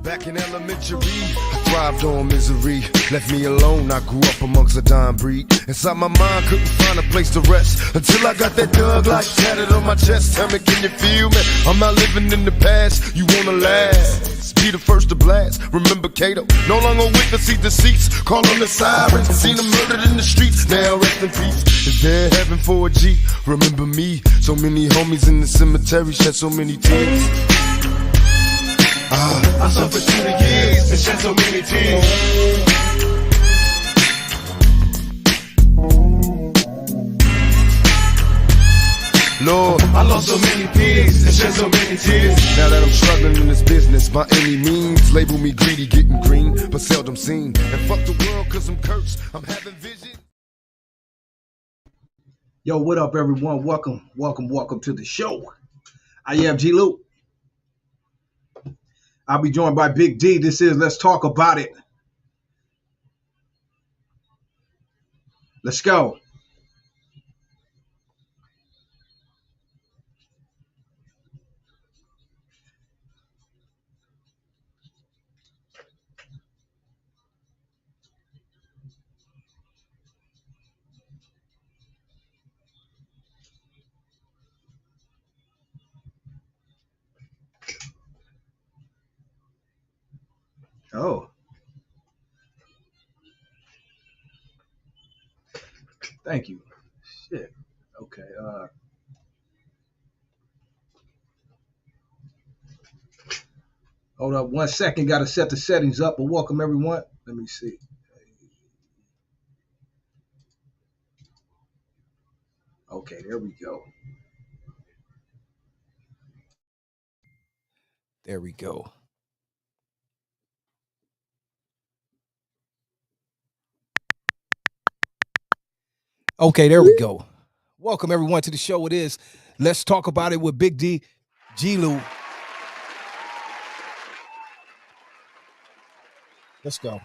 Back in elementary, I thrived on misery. Left me alone, I grew up amongst a dying breed. Inside my mind, couldn't find a place to rest until I got that Doug like tatted on my chest. Tell me, can you feel me? I'm not living in the past, you wanna last. Be the first to blast. Remember Cato, no longer witness see deceits. Call on the sirens, seen them murdered in the streets. Now rest in peace. Is there heaven for a G? Remember me, so many homies in the cemetery shed so many tears. I suffered through the years and shed so many tears. Lord, I lost so many peers and shed so many tears. Now that I'm struggling in this business by any means, label me greedy, getting green, but seldom seen. And fuck the world cause I'm cursed, I'm having vision. Yo, what up everyone? Welcome to the show. I am G-Lew. I'll be joined by Big D. This is Let's Talk About It. Let's go. Oh. Thank you. Shit. Okay. Hold up 1 second. Got to set the settings up. But welcome everyone. Let me see. Okay, there we go. There we go. Okay, there we go. Welcome everyone to the show. It is Let's Talk About It with Big D, G-Lew. Let's go.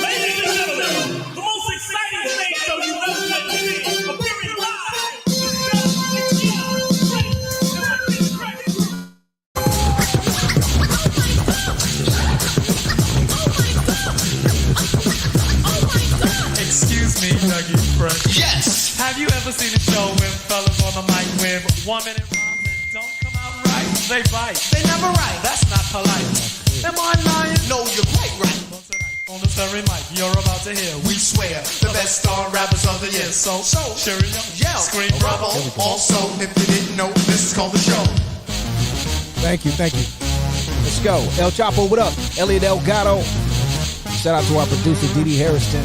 Ladies and gentlemen, the most exciting stage show you've ever been to, appearing live. Excuse me, Dougie Fresh. Yes! Have you ever seen a show when fellas on the mic when 1 minute rhymes and don't come out right? They bite. They never right. That's not polite. Am I lying? No, you're quite right. Well, tonight on the Surrey mic, you're about to hear. We swear, the best star rappers of the year. So, cheerio, yell, scream, bravo. Also, if you didn't know, this is called the show. Thank you. Let's go. El Chapo, what up? Elliot Delgado. Shout out to our producer, DD Hairston.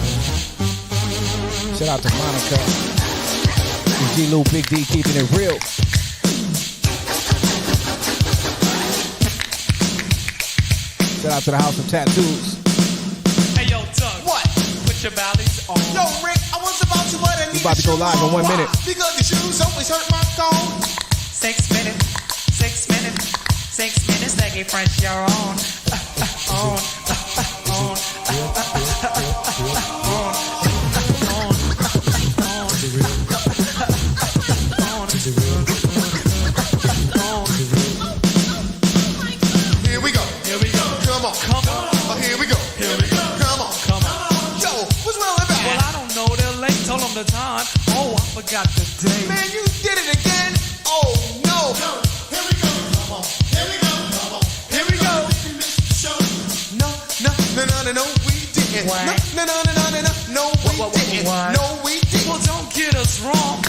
Shout out to Monica. And G-Lew, Big D, keeping it real. Shout out to the House of Tattoos. Hey, yo, Doug. What? Put your ballies on. Yo, Rick, I was about to, but I need We about to go live in 1 minute. Because the shoes always hurt my phone. 6 minutes, 6 minutes, 6 minutes, they get French, you're on. Here we go. Come on. Oh, here we go. Come on. Yo, what's wrong with that? Well, I don't know, they're late, told them the time. Oh, I forgot the date. Man, you did it again. Oh, no. Here we go. Come on. Here we go. Here we go. No, we didn't. What? No, we didn't. What? No, we didn't. Well, don't get us wrong.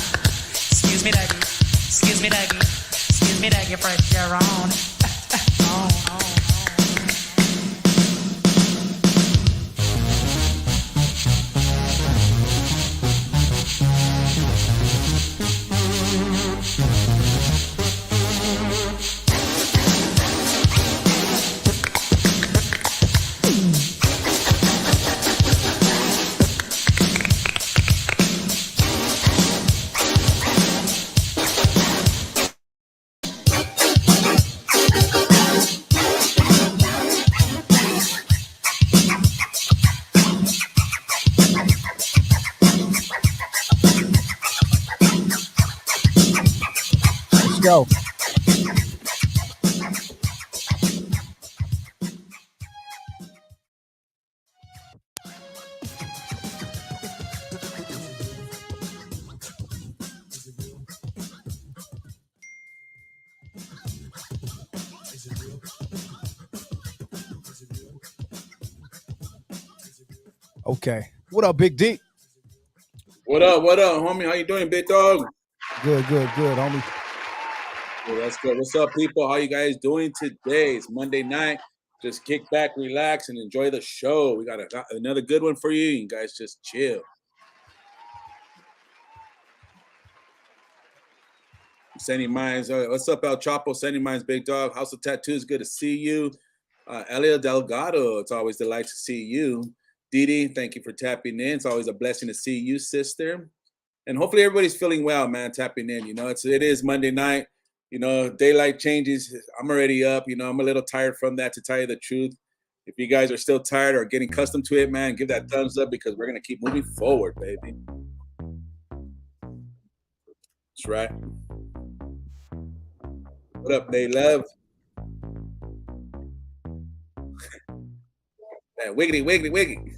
Excuse me, Dougie. Excuse me, Fresh, you're on. go. Okay. What up, Big D? What up, homie? How you doing, big dog? Good, homie. Well, that's good. What's up, people? How you guys doing today? It's Monday night. Just kick back, relax, and enjoy the show. We got another good one for you. You guys just chill. Sandy Mines. What's up, El Chapo? Sandy Mines, big dog. House of Tattoos. Good to see you. Elia Delgado. It's always a delight to see you. DD, thank you for tapping in. It's always a blessing to see you, sister. And hopefully everybody's feeling well, man, tapping in. You know, it is Monday night. You know, daylight changes. I'm already up. You know, I'm a little tired from that, to tell you the truth. If you guys are still tired or getting accustomed to it, man, give that thumbs up, because we're going to keep moving forward, baby. That's right. What up, Nate Love? Man, wiggity, wiggity, wiggity.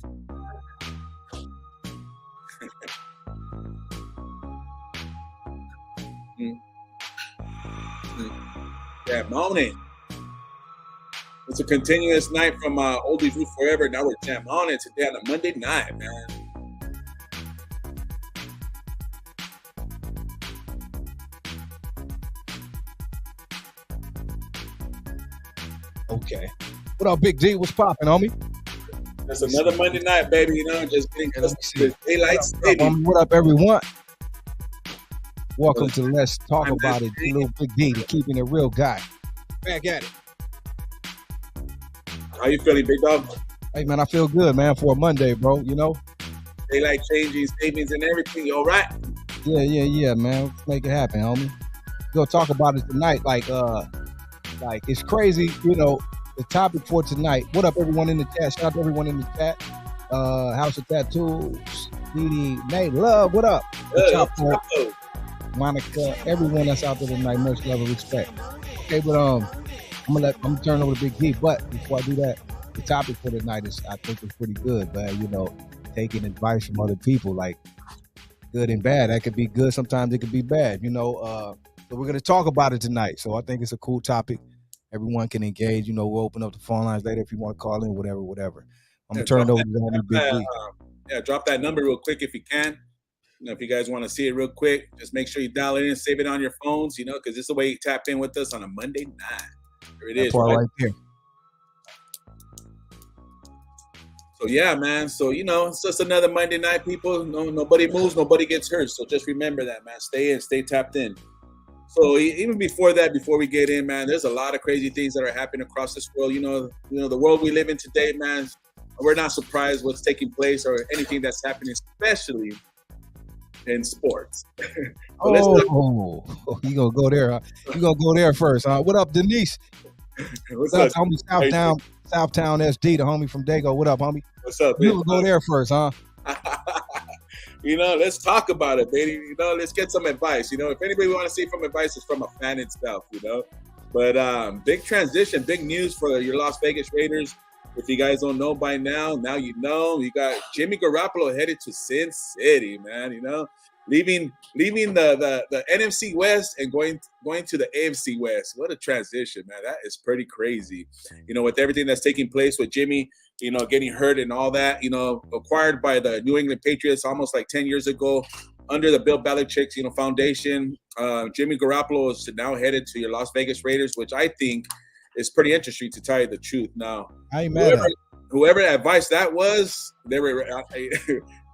Yeah, morning. It's a continuous night from Oldies Root Forever. Now we're jam on it today on a Monday night, man. Okay. What up, Big D? What's popping, homie? That's another Monday night, baby. You know, just getting close to daylight saving. What up, everyone? Welcome to Let's Talk About It. Little Big D, the Keeping It Real guy. Back at it. How you feeling, big dog? Hey, man, I feel good, man, for a Monday, bro. You know? Daylight changing, savings, and everything. You all right? Yeah, man. Let's make it happen, homie. We're gonna talk about it tonight. Like it's crazy, you know, the topic for tonight. What up, everyone in the chat? Shout out to everyone in the chat. House of Tattoos, DD, Nate Love, what up? Monica, everyone that's out there tonight, much love and respect. Okay, but I'm gonna turn over to Big D. But before I do that, the topic for tonight I think is pretty good, man. You know, taking advice from other people, like good and bad. That could be good, sometimes it could be bad, you know. So we're gonna talk about it tonight. So I think it's a cool topic. Everyone can engage. You know, we'll open up the phone lines later if you want to call in, whatever. I'm gonna turn it over to Big D. Yeah, drop that number real quick if you can. You know, if you guys want to see it real quick, just make sure you dial it in, save it on your phones, you know, because this is the way you tap in with us on a Monday night. There it is. Right there. So, yeah, man. So, you know, it's just another Monday night, people. No, nobody moves, nobody gets hurt. So just remember that, man. Stay in, stay tapped in. So even before that, before we get in, man, there's a lot of crazy things that are happening across this world. You know, the world we live in today, man, we're not surprised what's taking place or anything that's happening, especially in sports. You gonna go there? Huh? You gonna go there first? Huh? What up, Denise? What's up, homie? Southtown SD, the homie from Dago. What up, homie? What's up? You gonna go there first, huh? You know, let's talk about it, baby. You know, let's get some advice. You know, if anybody want to see from advice, it's from a fan itself. You know, but big transition, big news for your Las Vegas Raiders. If you guys don't know by now you know. You got Jimmy Garoppolo headed to Sin City, man. You know, leaving the NFC West and going to the AFC West. What a transition, man. That is pretty crazy. You know, with everything that's taking place with Jimmy, you know, getting hurt and all that, you know, acquired by the New England Patriots almost like 10 years ago under the Bill Belichick's, you know, foundation. Jimmy Garoppolo is now headed to your Las Vegas Raiders, which I think is pretty interesting, to tell you the truth. Now, I ain't mad at whoever advice that was, they were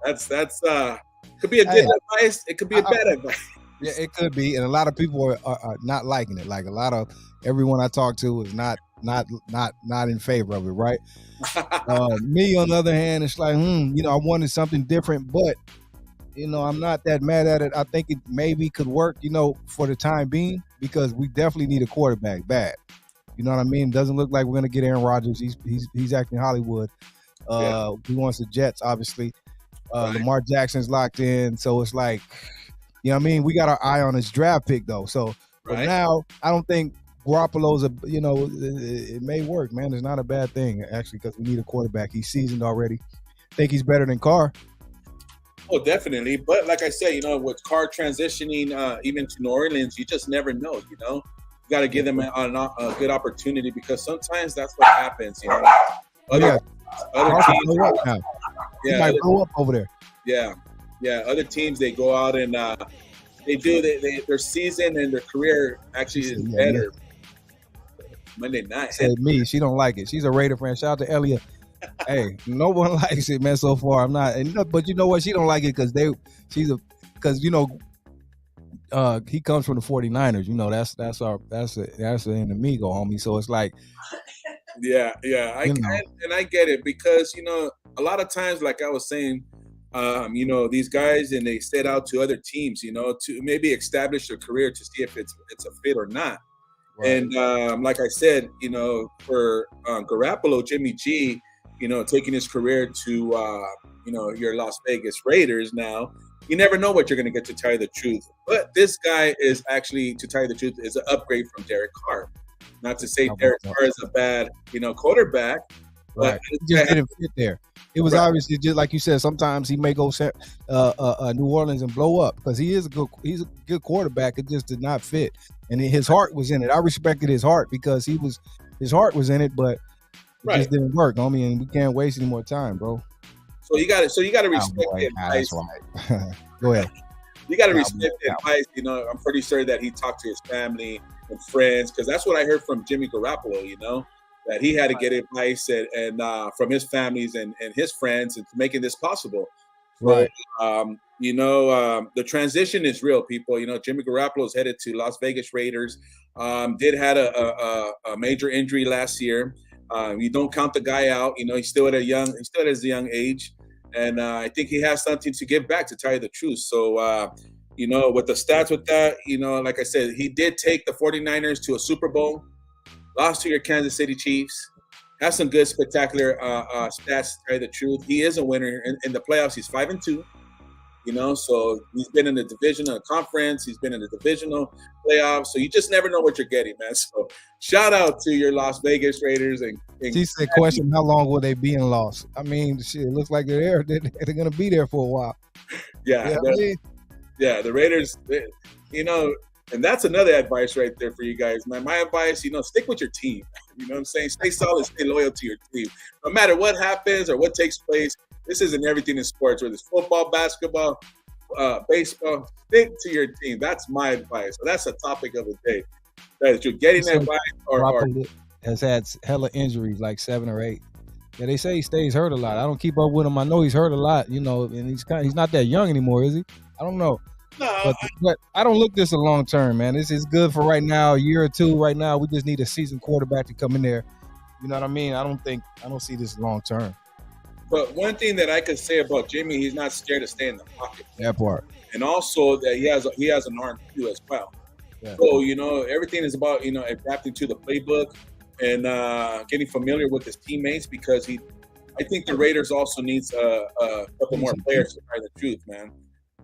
that's could be a good advice. It could be a bad advice. Yeah, it could be, and a lot of people are not liking it. Like a lot of everyone I talk to is not in favor of it, right? Me, on the other hand, it's like, you know, I wanted something different, but you know, I'm not that mad at it. I think it maybe could work, you know, for the time being, because we definitely need a quarterback bad. You know what I mean? Doesn't look like we're gonna get Aaron Rodgers. He's acting Hollywood. He wants the Jets, obviously. Right. Lamar Jackson's locked in, so it's like, you know what I mean? We got our eye on his draft pick though. So But Right. now I don't think Garoppolo's it may work, man. It's not a bad thing actually because we need a quarterback. He's seasoned already. Think he's better than Carr. Oh, definitely. But like I say, with Carr transitioning even to New Orleans, you just never know. You got to give them a good opportunity because sometimes that's what happens. Other Carr can teams, blow up now. He yeah, might blow up over there. yeah. Other teams they go out and their season and their career actually is better. Monday night. Said me, she don't like it. She's a Raider fan. Shout out to Elliot. Hey, no one likes it, man. So far, I'm not. But you know what? She don't like it because he comes from the 49ers. That's an enemigo, homie. So it's like, yeah. I get it because a lot of times, like I was saying, these guys and they set out to other teams, to maybe establish their career to see if it's a fit or not. Right. And like I said, for Garoppolo, Jimmy G, taking his career to your Las Vegas Raiders now, you never know what you're going to get, to tell you the truth. But this guy is actually, to tell you the truth, is an upgrade from Derek Carr. Not to say Derek Carr is a bad, quarterback. Right. He just didn't fit there. It was obviously just like you said. Sometimes he may go New Orleans and blow up because he's a good quarterback. It just did not fit, and his heart was in it. I respected his heart because his heart was in it, but it just didn't work, homie. And we can't waste any more time, bro. So you got to respect the advice. Right. Go ahead. You got to respect the advice. I'm pretty sure that he talked to his family and friends because that's what I heard from Jimmy Garoppolo. That he had to get advice and from his families and his friends and making this possible. Right. So, the transition is real, people. Jimmy Garoppolo is headed to Las Vegas Raiders. Did had a major injury last year. You don't count the guy out. He's still at a young age, and I think he has something to give back, to tell you the truth. So, with the stats with that, like I said, he did take the 49ers to a Super Bowl. Lost to your Kansas City Chiefs. Has some good, spectacular stats, to tell you the truth. He is a winner in the playoffs. He's 5-2. So he's been in the divisional conference. He's been in the divisional playoffs. So you just never know what you're getting, man. So shout out to your Las Vegas Raiders. And she said, question, how long will they be in loss? I mean, shit, it looks like they're there. They're going to be there for a while. Yeah. The Raiders, and that's another advice right there for you guys, man. My advice, stick with your team. You know what I'm saying? Stay solid, stay loyal to your team. No matter what happens or what takes place, this isn't everything in sports, whether it's football, basketball, baseball, stick to your team. That's my advice. So that's the topic of the day. That you're getting advice or has had hella injuries, like 7 or 8. Yeah, they say he stays hurt a lot. I don't keep up with him. I know he's hurt a lot, and he's not that young anymore, is he? I don't know. No, but I don't look this a long term, man. This is good for right now, a year or two. Right now, we just need a seasoned quarterback to come in there. You know what I mean? I don't see this long term. But one thing that I could say about Jimmy, he's not scared to stay in the pocket. That part. And also that he has an arm too as well. Yeah. So everything is about adapting to the playbook and getting familiar with his teammates because I think the Raiders also needs a couple more players, to tell the truth, man.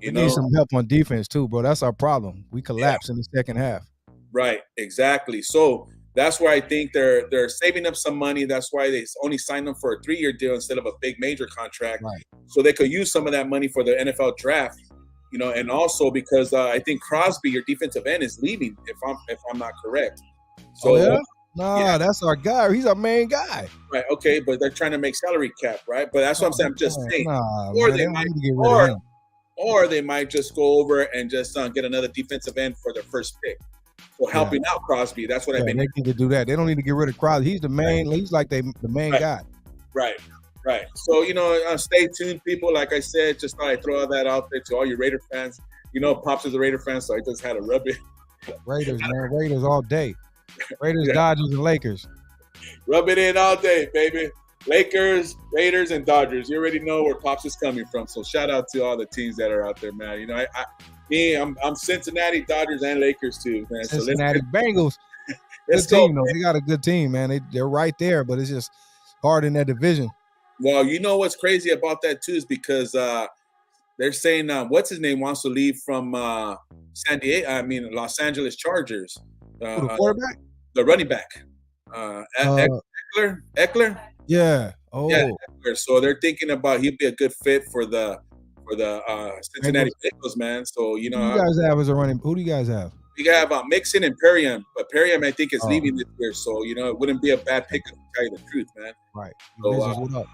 We need some help on defense too, bro. That's our problem. We collapse in the second half. Right, exactly. So that's why I think they're saving up some money. That's why they only signed them for a 3-year deal instead of a big major contract. Right. So they could use some of that money for the NFL draft. And also because I think Crosby, your defensive end, is leaving. If I'm not correct. So that's our guy. He's our main guy. Right. Okay, but they're trying to make salary cap, right? But that's what I'm saying. I'm just saying. Or they might just go over and just get another defensive end for their first pick. So helping out Crosby, that's what I mean. They need to do that. They don't need to get rid of Crosby. He's the main. He's like the main guy. Right. So stay tuned, people. Like I said, just thought I'd throw that out there to all you Raider fans. Pops is a Raider fan, so I just had to rub it. Raiders, man. Raiders all day. Raiders, Dodgers, and Lakers. Rub it in all day, baby. Lakers, Raiders, and Dodgers. You already know where Pops is coming from. So shout out to all the teams that are out there, man. I'm Cincinnati, Dodgers, and Lakers too, man. Cincinnati Bengals. Let's good go. Team, though. They got a good team, man. They're right there, but it's just hard in that division. Well, what's crazy about that too is because they're saying what's his name wants to leave from Los Angeles Chargers. Who, the quarterback? The running back. Eckler? Yeah. Oh. Yeah, Eckler. So they're thinking about he'd be a good fit for the Cincinnati Bengals, man. So, you know. Who do you guys have as a running? Who do you guys have? We have Mixon and Perriam, but Perriam I think is leaving this year, so you know it wouldn't be a bad pick to tell you the truth, man. Right. So, what up?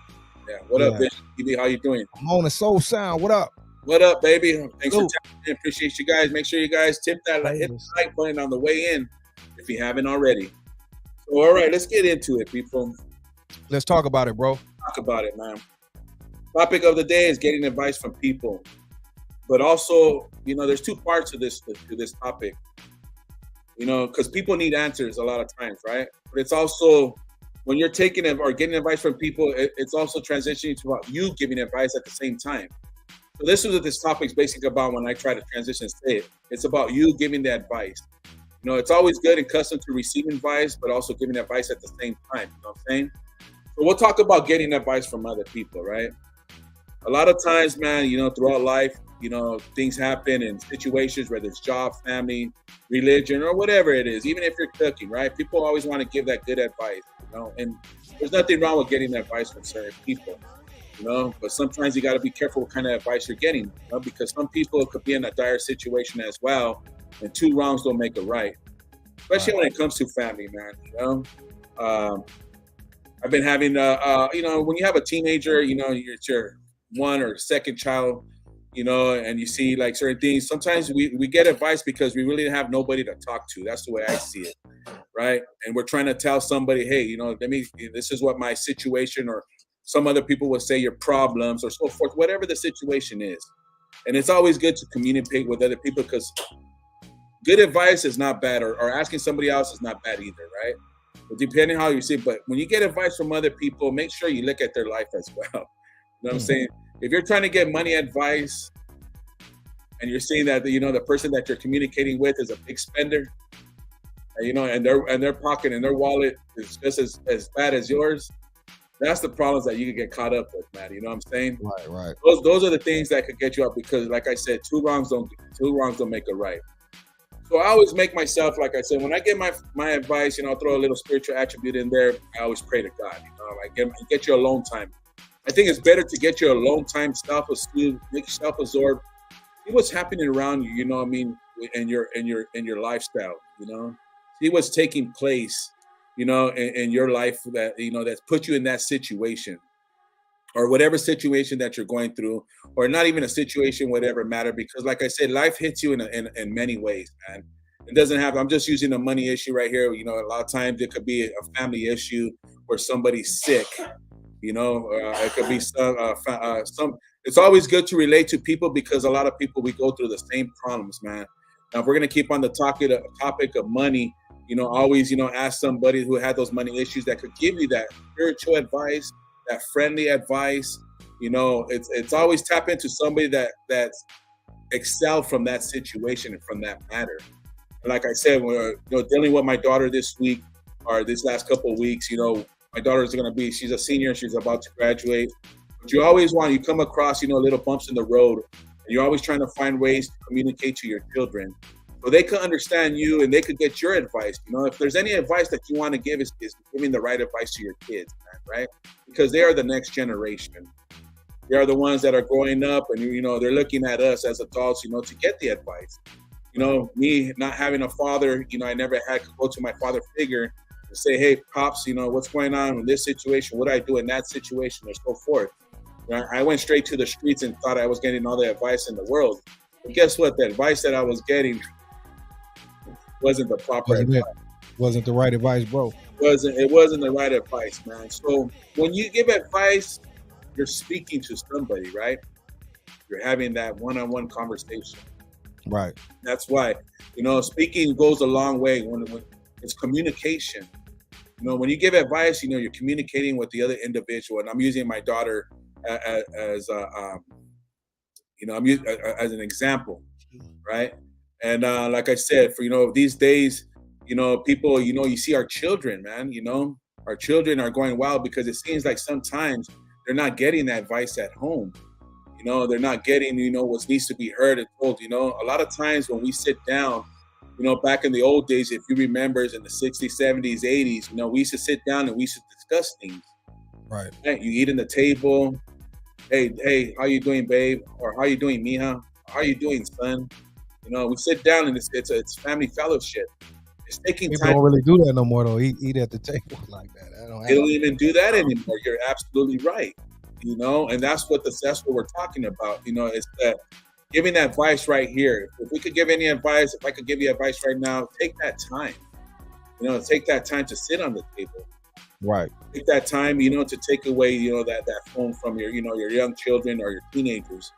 Yeah, what up, Vision TV? How you doing? I'm on the Soul Sound. What up? What up, baby? Thanks for tapping in. Appreciate you guys. Make sure you guys tip that hit the like button on the way in if you haven't already. So, all right, let's get into it, people. Let's talk about it, bro. Talk about it, man. Topic of the day is getting advice from people, but also, you know, there's two parts to this topic. You know, because people need answers a lot of times, right? But it's also when you're taking or getting advice from people, it's also transitioning to about you giving advice at the same time. So this is what this topic is basically about when I try to transition and say it. It's about you giving the advice. You know, it's always good and custom to receiving advice, but also giving advice at the same time. You know what I'm saying? So we'll talk about getting advice from other people, right? A lot of times, man, you know, throughout life, you know, things happen in situations, whether it's job, family, religion, or whatever it is, even if you're cooking, right? People always want to give that good advice, you know, and there's nothing wrong with getting advice from certain people, you know, but sometimes you got to be careful what kind of advice you're getting, you know, because some people could be in a dire situation as well, and two wrongs don't make a right, especially when it comes to family, man, you know. I've been having, you know, when you have a teenager, you know, it's your one or second child, you know, and you see like certain things. Sometimes we get advice because we really have nobody to talk to. That's the way I see it, right? And we're trying to tell somebody, hey, you know, this is what my situation, or some other people will say your problems or so forth, whatever the situation is. And it's always good to communicate with other people because good advice is not bad, or asking somebody else is not bad either, right? But depending on how you see it. But when you get advice from other people, make sure you look at their life as well. You know what I'm saying? If you're trying to get money advice and you're seeing that, you know, the person that you're communicating with is a big spender, you know, and their pocket and their wallet is just as bad as yours, that's the problems that you can get caught up with, man. You know what I'm saying? Right. Those are the things that could get you up because, like I said, two wrongs don't make a right. So I always make myself, like I said, when I get my advice, you know, I'll throw a little spiritual attribute in there. I always pray to God, you know, like get your alone time. I think it's better to get your alone time, self-esteem, make yourself absorb, see what's happening around you, you know what I mean, in your lifestyle, you know, see what's taking place, you know, in your life that, you know, that's put you in that situation or whatever situation that you're going through, or not even a situation, whatever matter, because like I said, life hits you in many ways, man. It doesn't have, I'm just using a money issue right here. You know, a lot of times it could be a family issue where somebody's sick. You know, it could be some. It's always good to relate to people because a lot of people, we go through the same problems, man. Now, if we're gonna keep on the topic of money, you know, always, you know, ask somebody who had those money issues that could give you that spiritual advice, that friendly advice. You know, it's always tap into somebody that's excelled from that situation and from that matter. And like I said, we're, you know, dealing with my daughter this week or this last couple of weeks, you know. My daughter's she's a senior, she's about to graduate. But you always you come across, you know, little bumps in the road. And you're always trying to find ways to communicate to your children so they can understand you and they could get your advice. You know, if there's any advice that you want to give, is giving the right advice to your kids, man, right? Because they are the next generation. They are the ones that are growing up and, you know, they're looking at us as adults, you know, to get the advice. You know, me not having a father, you know, I never had to go to my father figure and say, hey, Pops, you know, what's going on in this situation? What do I do in that situation? Or so forth. You know, I went straight to the streets and thought I was getting all the advice in the world. But guess what? The advice that I was getting wasn't the proper advice. Wasn't the right advice, bro. It wasn't the right advice, man. So when you give advice, you're speaking to somebody, right? You're having that one-on-one conversation. Right. That's why, you know, speaking goes a long way when it's communication. You know, when you give advice, you know, you're communicating with the other individual. And I'm using my daughter as you know, as an example, right? And like I said, for, you know, these days, you know, people, you know, you see our children, man, you know, our children are going wild because it seems like sometimes they're not getting that advice at home. You know, they're not getting, you know, what needs to be heard and told. You know, a lot of times when we sit down, you know, back in the old days, if you remember, in the 60s, 70s, 80s, you know, we used to sit down and we used to discuss things. Right. Right? You eat in the table. Hey, how you doing, babe? Or how you doing, mija? How you doing, son? You know, we sit down and it's family fellowship. It's taking People time. don't really do that no more though. Eat at the table like that. They don't even do that anymore. You're absolutely right. You know, and that's what we're talking about. You know, it's that giving advice right here. If we could give any advice, if I could give you advice right now, take that time. You know, take that time to sit on the table. Right. Take that time, you know, to take away, you know, that phone from your, you know, your young children or your teenagers,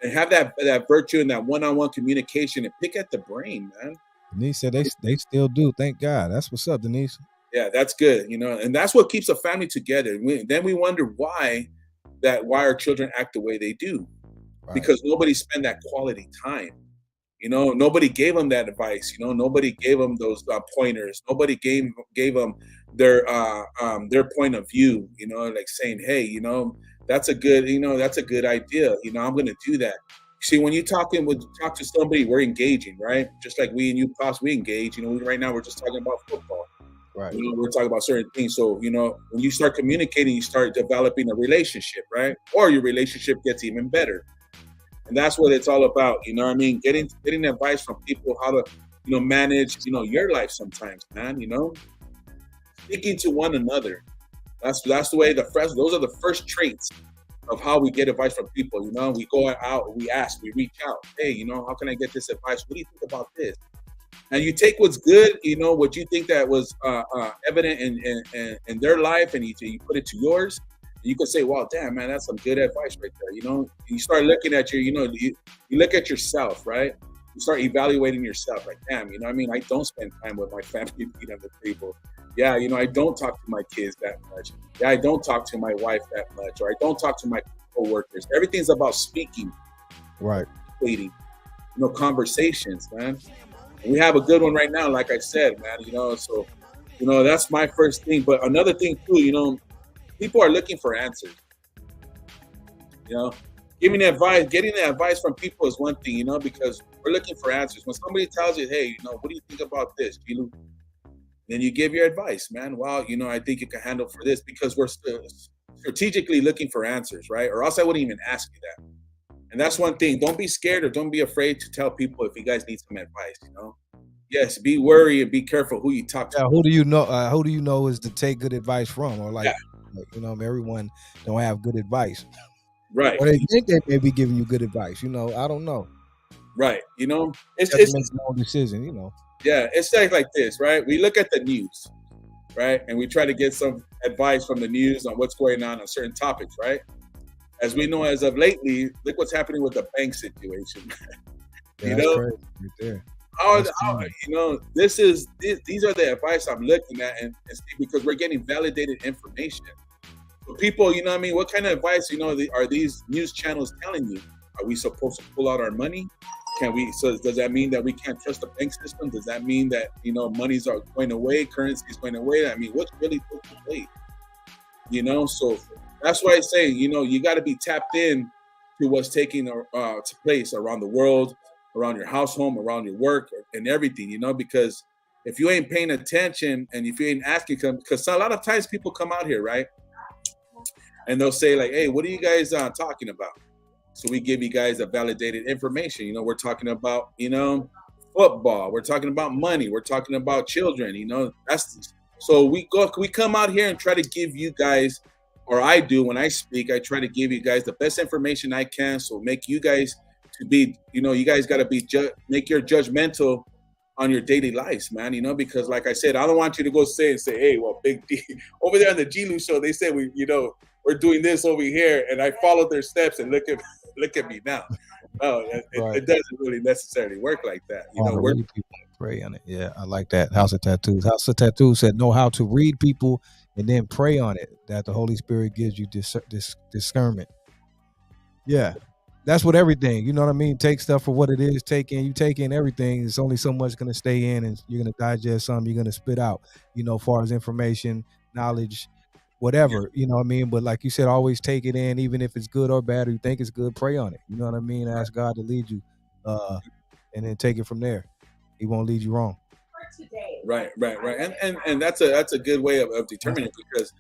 and have that virtue and that one-on-one communication, and pick at the brain, man. Denise said they still do. Thank God. That's what's up, Denise. Yeah, that's good. You know, and that's what keeps a family together. Then we wonder why our children act the way they do, Right. because nobody spent that quality time. You know, nobody gave them that advice. You know, nobody gave them those pointers. Nobody gave them their point of view. You know, like saying, hey, you know, that's a good idea. You know, I'm going to do that. See, when you talk to somebody, we're engaging, right? Just like we and you, Pops, we engage. You know, right now we're just talking about football. Right. You know, we're talking about certain things. So, you know, when you start communicating, you start developing a relationship, right? Or your relationship gets even better. And that's what it's all about. You know what I mean? Getting advice from people how to, you know, manage, you know, your life sometimes, man, you know? Speaking to one another. That's the way those are the first traits of how we get advice from people. You know, we go out, we ask, we reach out. Hey, you know, how can I get this advice? What do you think about this? And you take what's good, you know, what you think that was evident in their life, and you put it to yours. And you can say, "Wow, damn, man, that's some good advice right there." You know, you start looking at you look at yourself, right? You start evaluating yourself, like, damn, you know what I mean? I don't spend time with my family feet on the table. Yeah, you know, I don't talk to my kids that much. Yeah, I don't talk to my wife that much, or I don't talk to my coworkers. Everything's about speaking, Right. waiting, you know, conversations, man. And we have a good one right now, like I said, man, you know, so, you know, that's my first thing. But another thing too, you know, people are looking for answers. You know, getting the advice from people is one thing, you know, because we're looking for answers. When somebody tells you, hey, you know, what do you think about this, G-Lew? Then you give your advice, man. Well, you know, I think you can handle for this, because we're still strategically looking for answers, right? Or else I wouldn't even ask you that. And that's one thing. Don't be scared or don't be afraid to tell people if you guys need some advice, you know? Yes, be wary and be careful who you talk to. Yeah, who do you know? Who do you know is to take good advice from, or like, Yeah. you know, everyone don't have good advice, Right, or they think they may be giving you good advice. You know, I don't know. right. You know, You have to make your own decision. You know. yeah, it's like this, right? We look at the news, right? And we try to get some advice from the news on what's going on certain topics, right? As we know, as of lately, look what's happening with the bank situation. Yeah, You that's know? crazy right there. How, That's crazy. you know, these are the advice I'm looking at, and see, because we're getting validated information. So people, you know what I mean? What kind of advice, you know, are these news channels telling you? Are we supposed to pull out our money? So does that mean that we can't trust the bank system? Does that mean that, you know, monies are going away, currency is going away? I mean, what's really taking place? You know, so that's why I say, you know, you got to be tapped in to what's taking to place around the world, around your house, home, around your work, and everything, you know, because if you ain't paying attention and if you ain't asking, because a lot of times people come out here, right? And they'll say like, hey, what are you guys talking about? So we give you guys a validated information. You know, we're talking about, you know, football. We're talking about money. We're talking about children. You know, so we come out here and try to give you guys, or I do when I speak, I try to give you guys the best information I can. So make you guys to be, you know, you guys got to make your judgmental on your daily lives, man. You know, because like I said, I don't want you to go say, hey, well, Big D over there on the G-Lew show, they said we're doing this over here, and I followed their steps, and look at me now. No, it doesn't really necessarily work like that. You know, read people and pray on it. Yeah, I like that. House of Tattoos. House of Tattoos said, know how to read people and then pray on it, that the Holy Spirit gives you discernment. Yeah, that's what everything, you know what I mean? Take stuff for what it is. You take in everything. It's only so much going to stay in, and you're going to digest some, you're going to spit out, you know, as far as information, knowledge, whatever, you know what I mean? But like you said, always take it in, even if it's good or bad, or you think it's good, pray on it. You know what I mean? Ask God to lead you, and then take it from there. He won't lead you wrong. Right. And that's a good way of determining, because,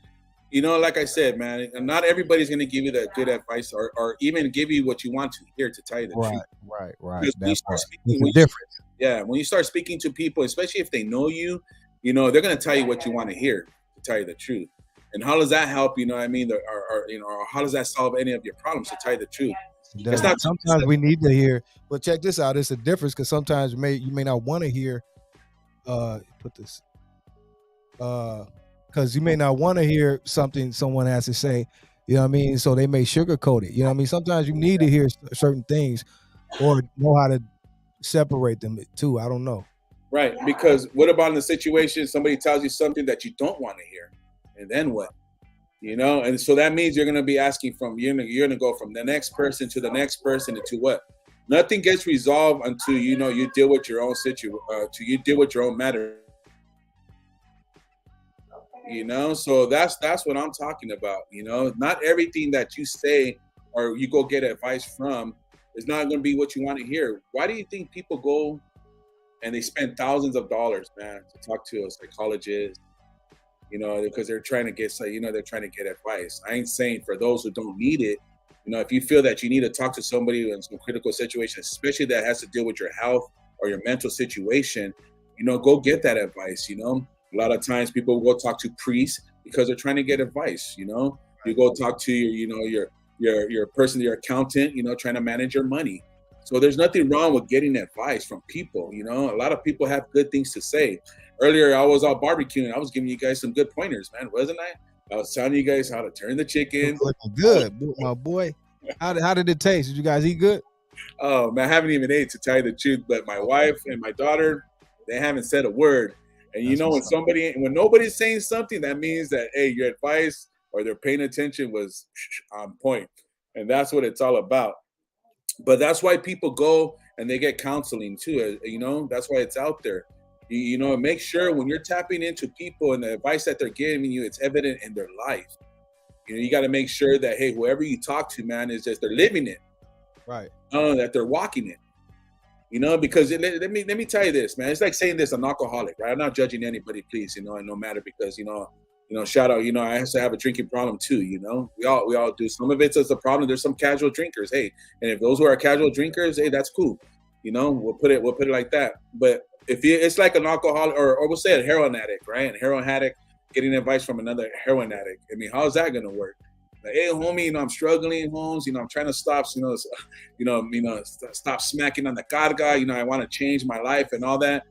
you know, like I said, man, not everybody's going to give you that good advice or even give you what you want to hear, to tell you the truth. Right. Because when you That start part. speaking, It's different. when you start speaking to people, especially if they know you, you know, they're going to tell you what you want to hear, to tell you the truth. And how does that help? You know what I mean? Or you know, or how does that solve any of your problems, to tell you the truth? It's not Sometimes we need to hear, but check this out. It's a difference, because sometimes you may not want to hear. Because you may not want to hear something someone has to say. You know what I mean? So they may sugarcoat it. You know what I mean? Sometimes you need to hear certain things, or know how to separate them too. I don't know. right. Because what about in the situation somebody tells you something that you don't want to hear, and then what? You know, and so that means you're going to be asking you're going to go from the next person to the next person into what? Nothing gets resolved until, you know, you deal with your own you deal with your own matter. You know, so that's what I'm talking about. You know, not everything that you say or you go get advice from is not going to be what you want to hear. Why do you think people go and they spend thousands of dollars, man, to talk to a psychologist? You know, because they're trying to get advice. I ain't saying for those who don't need it. You know, if you feel that you need to talk to somebody in some critical situation, especially that has to deal with your health or your mental situation, you know, go get that advice. You know, a lot of times people go talk to priests because they're trying to get advice. You know, you go talk to your person, your accountant, you know, trying to manage your money. So there's nothing wrong with getting advice from people. You know, a lot of people have good things to say. Earlier, I was out barbecuing. I was giving you guys some good pointers, man, wasn't I? I was telling you guys how to turn the chicken. Looking good, my boy. How did it taste? Did you guys eat good? Oh man, I haven't even ate, to tell you the truth. But my wife and my daughter, they haven't said a word. And you know, when nobody's saying something, that means that, hey, your advice or they're paying attention was on point. And that's what it's all about. But that's why people go and they get counseling too. You know, that's why it's out there. You know, make sure when you're tapping into people and the advice that they're giving you, it's evident in their life. You know, you got to make sure that, hey, whoever you talk to, man, is just they're living it, Right? that they're walking it. You know, because let me tell you this, man. It's like saying this, an alcoholic, right? I'm not judging anybody, please. You know, and no matter, because you know, shout out. You know, I also have a drinking problem too. You know, we all do. Some of it's a problem. There's some casual drinkers, hey, and if those who are casual drinkers, hey, that's cool. You know, we'll put it like that. But if it's like an alcoholic, or we'll say a heroin addict, right? And heroin addict getting advice from another heroin addict. I mean, how's that gonna work? Like, hey, homie, you know, I'm struggling, Holmes. You know, I'm trying to stop, stop smacking on the carga. You know, I want to change my life and all that.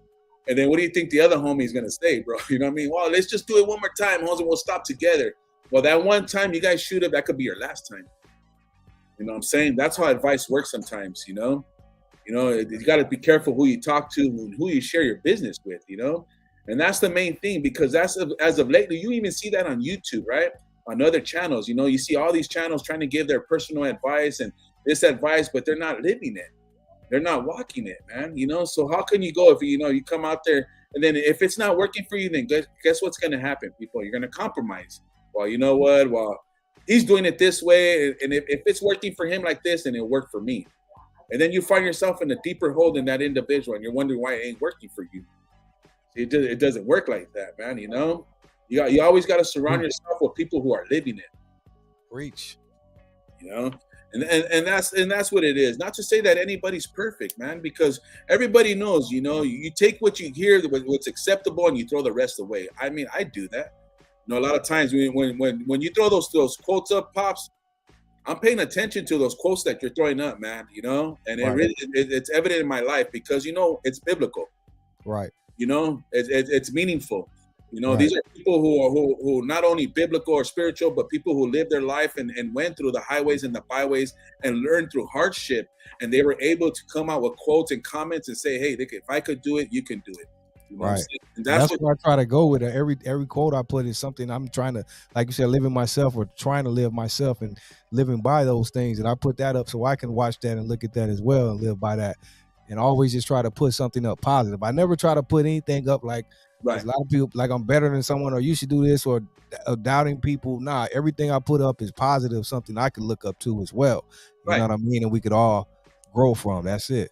And then what do you think the other homie's gonna say, bro? You know what I mean? Well, let's just do it one more time, Holmes, and we'll stop together. Well, that one time you guys shoot up, that could be your last time. You know what I'm saying? That's how advice works sometimes, you know? You know, you got to be careful who you talk to and who you share your business with, you know? And that's the main thing, because as of lately, you even see that on YouTube, right? On other channels, you know, you see all these channels trying to give their personal advice and this advice, but they're not living it. They're not walking it, man, you know? So how can you go if, you know, you come out there and then if it's not working for you, then guess what's going to happen, people? You're going to compromise. Well, you know what? Well, he's doing it this way. And if it's working for him like this, then it'll work for me. And then you find yourself in a deeper hole than that individual, and you're wondering why it ain't working for you. It doesn't work like that, man. You know, you always got to surround yourself with people who are living it. Reach. You know, and that's what it is. Not to say that anybody's perfect, man, because everybody knows. You know, you take what you hear, what's acceptable, and you throw the rest away. I mean, I do that. You know, a lot of times when you throw those quotes up, Pops, I'm paying attention to those quotes that you're throwing up, man, you know, and right. It's evident in my life because, you know, it's biblical. Right. You know, it's meaningful. You know, right. These are people who not only biblical or spiritual, but people who lived their life and went through the highways and the byways and learned through hardship. And they were able to come out with quotes and comments and say, hey, look, if I could do it, you can do it. You know right. And that's what I try to go with. Every quote I put is something I'm trying to, like you said, living myself or trying to live myself and living by those things. And I put that up so I can watch that and look at that as well and live by that. And always just try to put something up positive. I never try to put anything up like Right. A lot of people like I'm better than someone, or you should do this, or doubting people. Nah, everything I put up is positive, something I could look up to as well. You Right. know what I mean? And we could all grow from. That's it.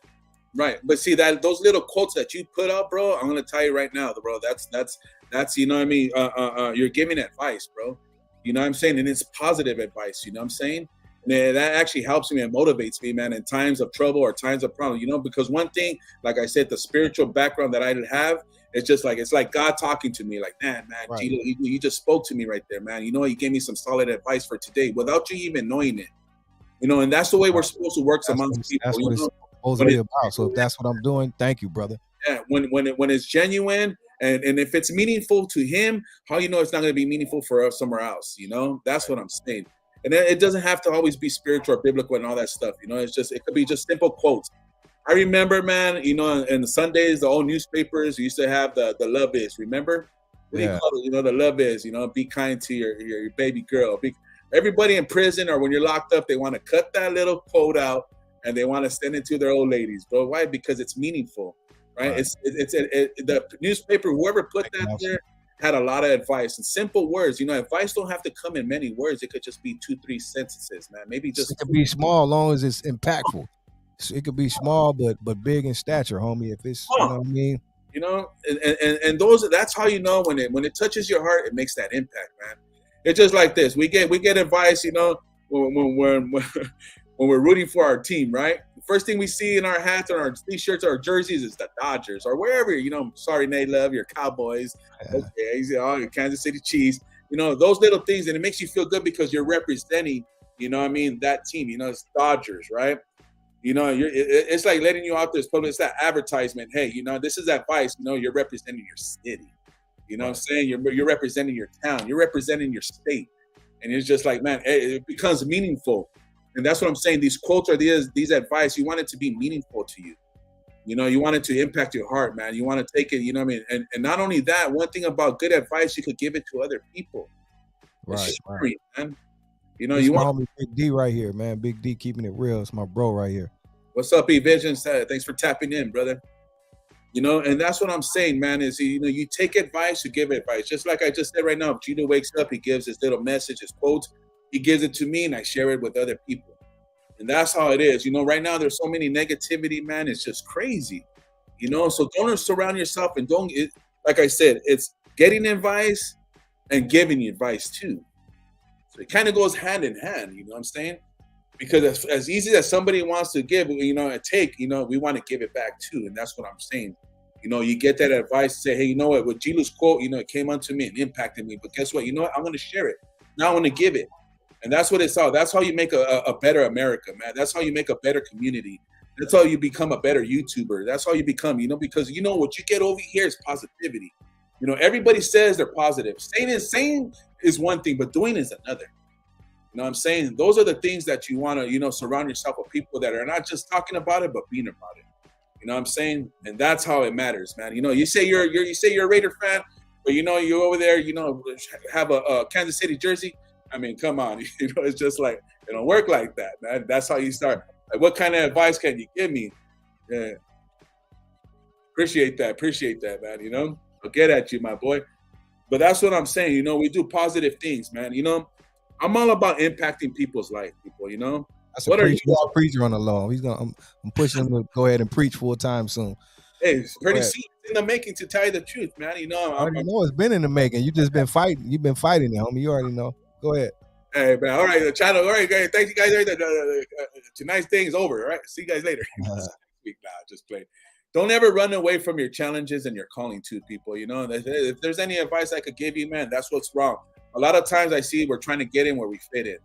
Right. But see that those little quotes that you put up, bro, I'm gonna tell you right now, bro, that's you know what I mean? You're giving advice, bro. You know what I'm saying? And it's positive advice, you know what I'm saying? And that actually helps me and motivates me, man, in times of trouble or times of problem, you know, because one thing, like I said, the spiritual background that I have, it's just like, it's like God talking to me, like, man, Right. G-Lew, you just spoke to me right there, man. You know, you gave me some solid advice for today without you even knowing it. You know, and that's the way we're supposed to work amongst people. That's You what it's know? supposed to be about. So if that's what I'm doing, thank you, brother. Yeah, when it's genuine and if it's meaningful to him, how you know it's not going to be meaningful for us somewhere else? You know, that's what I'm saying. And it doesn't have to always be spiritual or biblical and all that stuff. You know, it could be just simple quotes. I remember, man, you know, in the Sundays, the old newspapers used to have the love is. Remember? What do you call it? You know, the love is. You know, be kind to your baby girl. Everybody in prison or when you're locked up, they want to cut that little quote out and they want to send it to their old ladies, bro. Why? Because it's meaningful, right? The newspaper, whoever put that there, had a lot of advice and simple words. You know, advice don't have to come in many words. It could just be 2-3 sentences, man. Maybe just it could be small, as long as it's impactful. So it could be small, but big in stature, homie. If it's, you know what I mean. You know, and that's how you know when it touches your heart, it makes that impact, man. It's just like this. We get advice, you know, when we're rooting for our team, right? The first thing we see in our hats or our t-shirts or our jerseys is the Dodgers or wherever, you know, sorry, Nate Love, your Cowboys. Yeah. Okay, your Kansas City Chiefs. You know, those little things, and it makes you feel good because you're representing, you know what I mean, that team. You know, it's Dodgers, right? You know, it's like letting you out there. It's that advertisement. Hey, you know, this is advice. You know, you're representing your city. You know what I'm saying? You're representing your town. You're representing your state. And it's just like, man, it becomes meaningful. And that's what I'm saying. These quotes are these advice. You want it to be meaningful to you. You know, you want it to impact your heart, man. You want to take it, you know what I mean? And not only that, one thing about good advice, you could give it to other people. Right, right. Man. You know, you want homie Big D right here, man. Big D keeping it real. It's my bro right here. What's up, E-Vision? Thanks for tapping in, brother. You know, and that's what I'm saying, man, is, you know, you take advice, you give advice. Just like I just said right now, if Gino wakes up, he gives his little message, his quotes, he gives it to me and I share it with other people. And that's how it is. You know, right now there's so many negativity, man. It's just crazy. You know, so don't surround yourself and like I said, it's getting advice and giving advice too. So it kind of goes hand in hand, you know what I'm saying? Because as easy as somebody wants to give, you know, and take, you know, we want to give it back too. And that's what I'm saying. You know, you get that advice, say, hey, you know what, with G-Lew's quote, you know, it came onto me and impacted me. But guess what? You know what? I'm going to share it. Now I want to give it. And that's what it's all. That's how you make a better America, man. That's how you make a better community. That's how you become a better YouTuber. That's how you become, you know, because, you know, what you get over here is positivity. You know, everybody says they're positive. Saying is one thing, but doing is another. You know what I'm saying? Those are the things that you want to, you know, surround yourself with people that are not just talking about it, but being about it. You know what I'm saying? And that's how it matters, man. You know, you say you're a Raider fan, but you know, you're over there, you know, have a Kansas City jersey. I mean, come on. You know, it's just like, it don't work like that, man. That's how you start. Like, what kind of advice can you give me? Yeah. Appreciate that, man. You know, I'll get at you, my boy. But that's what I'm saying. You know, we do positive things, man. You know, I'm all about impacting people's life, people, you know? That's a preacher on the law. I'm pushing him to go ahead and preach full time soon. Hey, it's pretty soon in the making, to tell you the truth, man. You know, I know it's been in the making. You just been fighting. You've been fighting it, homie. You already know. Go ahead. Hey, man. All right, the channel. All right, guys. Thank you guys. Tonight's thing is over. All right. See you guys later. Just play. Don't ever run away from your challenges and your calling to people. You know, if there's any advice I could give you, man, that's what's wrong. A lot of times I see we're trying to get in where we fit in,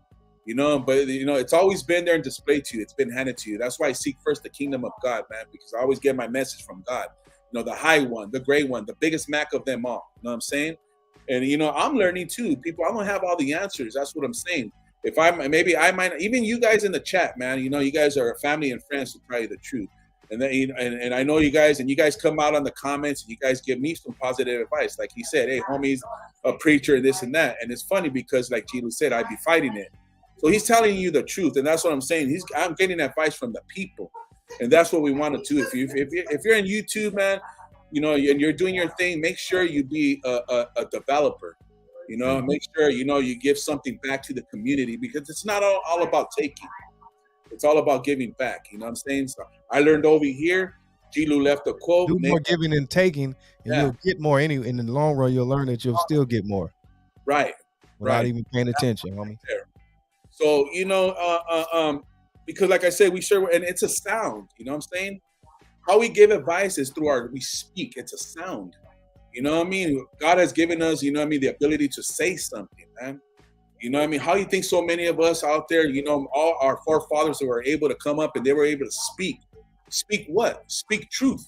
you know, but, you know, it's always been there and displayed to you. It's been handed to you. That's why I seek first the kingdom of God, man, because I always get my message from God. You know, the high one, the gray one, the biggest Mac of them all. You know what I'm saying? And, you know, I'm learning too. People, I don't have all the answers. That's what I'm saying. I might, even you guys in the chat, man, you know, you guys are family and friends to tell you the truth. And then, and I know you guys, and you guys come out on the comments and you guys give me some positive advice. Like he said, hey, homie's a preacher and this and that. And it's funny because, like G-Lew said, I'd be fighting it. So he's telling you the truth. And that's what I'm saying. I'm getting advice from the people. And that's what we want to do. If you're in YouTube, man, you know, and you're doing your thing, make sure you be a developer. You know, make sure, you know, you give something back to the community, because it's not all about taking. It's all about giving back. You know what I'm saying? So I learned over here, G-Lew left a quote. Do more giving than taking, and Yeah. you'll get more. In the long run, you'll learn that you'll still get more Right. without even paying attention, homie. So, you know, because like I said, we share, and it's a sound, you know what I'm saying? How we give advice is through we speak. It's a sound. You know what I mean? God has given us, you know what I mean, the ability to say something, man. You know what I mean? How you think so many of us out there, you know, all our forefathers who were able to come up and they were able to speak. Speak what? Speak truth.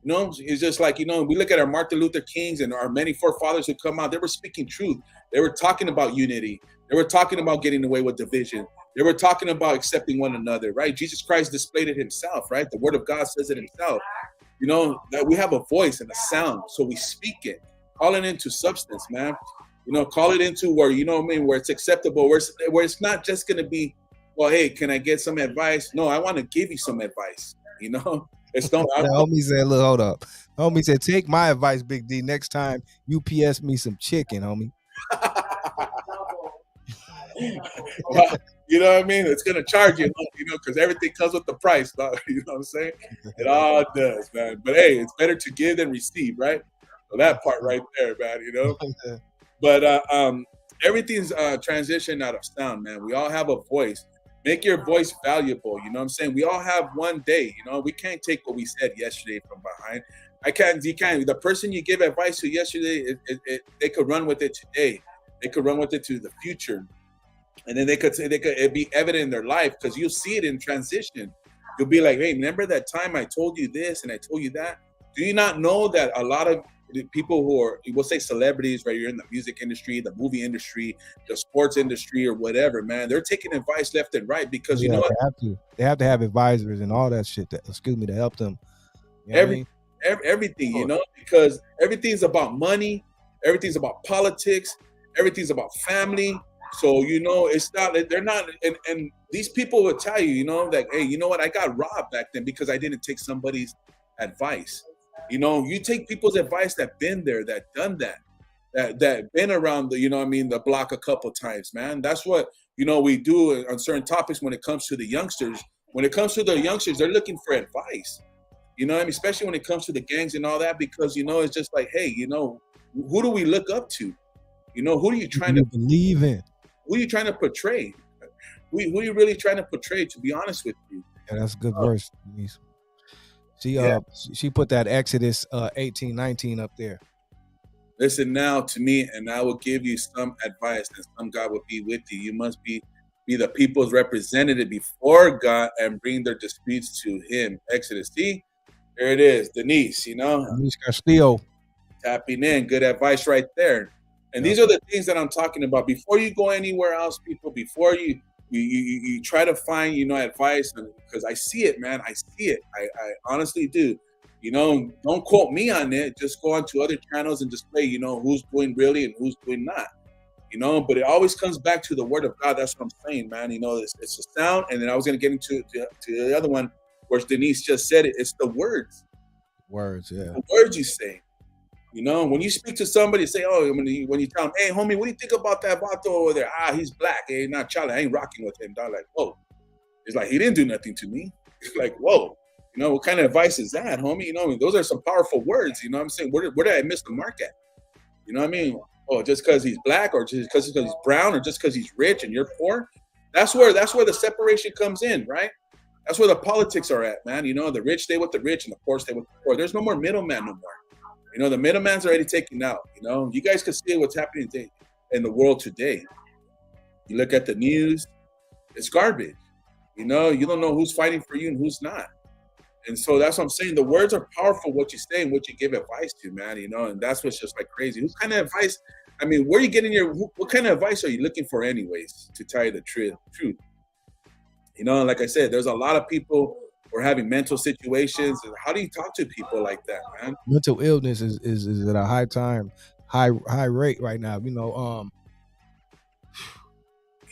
You know, it's just like, you know, we look at our Martin Luther Kings and our many forefathers who come out, they were speaking truth. They were talking about unity. They were talking about getting away with division. They were talking about accepting one another, right? Jesus Christ displayed it himself, right? The word of God says it himself. You know, that we have a voice and a sound, so we speak it. Call it into substance, man. You know, call it into where, you know what I mean, where it's acceptable, where it's not just going to be, well, hey, can I get some advice? No, I want to give you some advice, you know? It's no. The homie said, look, hold up. The homie said, take my advice, Big D. Next time, UPS me some chicken, homie. Well, you know what I mean? It's gonna charge you, you know, because everything comes with the price, dog. You know what I'm saying? It all does, man. But hey, it's better to give than receive, right? So that part right there, man. You know. But everything's transition out of sound, man. We all have a voice. Make your voice valuable. You know what I'm saying? We all have one day. You know, we can't take what we said yesterday from behind. You can't. The person you give advice to yesterday, they could run with it today. They could run with it to the future. And then it'd be evident in their life, because you'll see it in transition. You'll be like, hey, remember that time I told you this and I told you that? Do you not know that a lot of the people who are, we'll say celebrities, right? You're in the music industry, the movie industry, the sports industry, or whatever, man. They're taking advice left and right, because you know what? They have to have advisors and all that shit to help them. You know Everything, you know, because everything's about money, everything's about politics, everything's about family. So, you know, it's not, they're not, and these people will tell you, you know, like, hey, you know what, I got robbed back then because I didn't take somebody's advice. You know, you take people's advice that been there, that done that been around the, you know what I mean, the block a couple times, man. That's what, you know, we do on certain topics when it comes to the youngsters. When it comes to the youngsters, they're looking for advice. You know what I mean? Especially when it comes to the gangs and all that, because, you know, it's just like, hey, you know, who do we look up to? You know, who are you trying to believe in? Who are you trying to portray? Who are you really trying to portray, to be honest with you? Yeah, that's a good verse. She put that Exodus 18:19 up there. Listen now to me, and I will give you some advice, and some God will be with you. You must be the people's representative before God and bring their disputes to him. Exodus. See, there it is. Denise, you know. Denise Castillo. Tapping in. Good advice right there. And these are the things that I'm talking about. Before you go anywhere else, people, before you try to find, you know, advice, because I see it, man. I see it. I honestly do. You know, don't quote me on it. Just go on to other channels and just play, you know, who's doing really and who's doing not. You know, but it always comes back to the word of God. That's what I'm saying, man. You know, it's a sound. And then I was going to get into the other one, where Denise just said it. It's the words. Words, yeah. The words you say. You know, when you speak to somebody, say, oh, when you tell them, hey, homie, what do you think about that vato over there? He's black. Hey, not Charlie. I ain't rocking with him. They're like, whoa. It's like, he didn't do nothing to me. It's like, whoa. You know, what kind of advice is that, homie? You know, I mean, those are some powerful words. You know what I'm saying? Where did I miss the mark at? You know what I mean? Oh, just because he's black, or just because he's brown, or just because he's rich and you're poor? That's where the separation comes in, right? That's where the politics are at, man. You know, the rich stay with the rich and the poor stay with the poor. There's no more middleman no more. You know, the middleman's already taken out. You know, you guys can see what's happening in the world today. You look at the news, it's garbage. You know, you don't know who's fighting for you and who's not. And so that's what I'm saying. The words are powerful, what you say and what you give advice to, man. You know, and that's what's just like crazy. What kind of advice? I mean, where are you getting what kind of advice are you looking for anyways, to tell you the truth? You know, like I said, there's a lot of people who are having mental situations. And how do you talk to people like that, man? Mental illness is at a high rate right now. You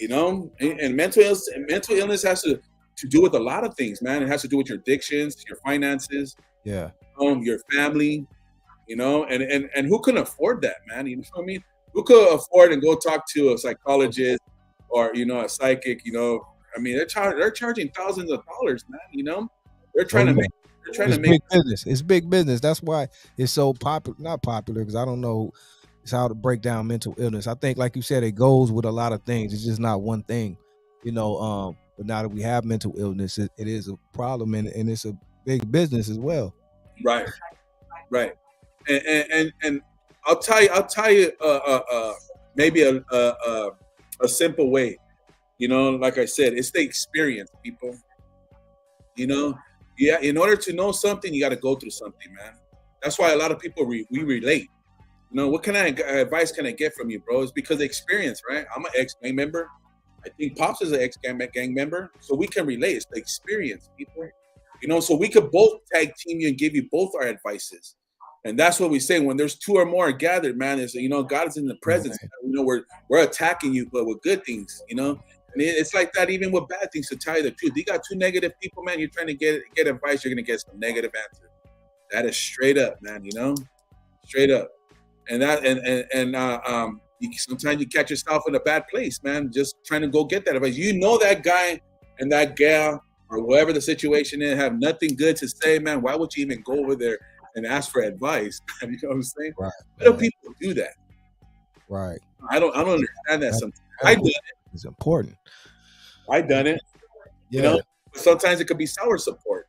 know, and mental illness has to do with a lot of things, man. It has to do with your addictions, your finances. Yeah. your family, and who can afford that, man? You know what I mean? Who could afford and go talk to a psychologist or a psychic? I mean, they're charging thousands of dollars, man. They're trying to make. They're trying It's to make. big business. It's big business. That's why it's so popular. Not popular because I don't know it's how to break down mental illness. I think, like you said, it goes with a lot of things. It's just not one thing, But now that we have mental illness, it is a problem, and it's a big business as well. Right. And I'll tell you, maybe a simple way. Like I said, it's the experience, people. Yeah. In order to know something, you got to go through something, man. That's why a lot of people we relate. What kind of advice can I get from you, bro? It's because of experience, right? I'm an ex-gang member. I think Pops is an ex-gang member, so we can relate. It's the experience, people. So we could both tag team you and give you both our advices. And that's what we say when there's two or more gathered, man. Is God is in the presence. Right. We're attacking you, but with good things. And it's like that even with bad things. To tell you the truth, you got two negative people, man. You're trying to get advice, you're gonna get some negative answers. That is straight up, man. Straight up. And sometimes you catch yourself in a bad place, man. Just trying to go get that advice. That guy and that gal or whatever the situation is have nothing good to say, man. Why would you even go over there and ask for advice? You know what I'm saying? Right. Why do people do that? Right. I don't understand that sometimes. I done it. It's important. I done it. Yeah. Sometimes it could be sour support.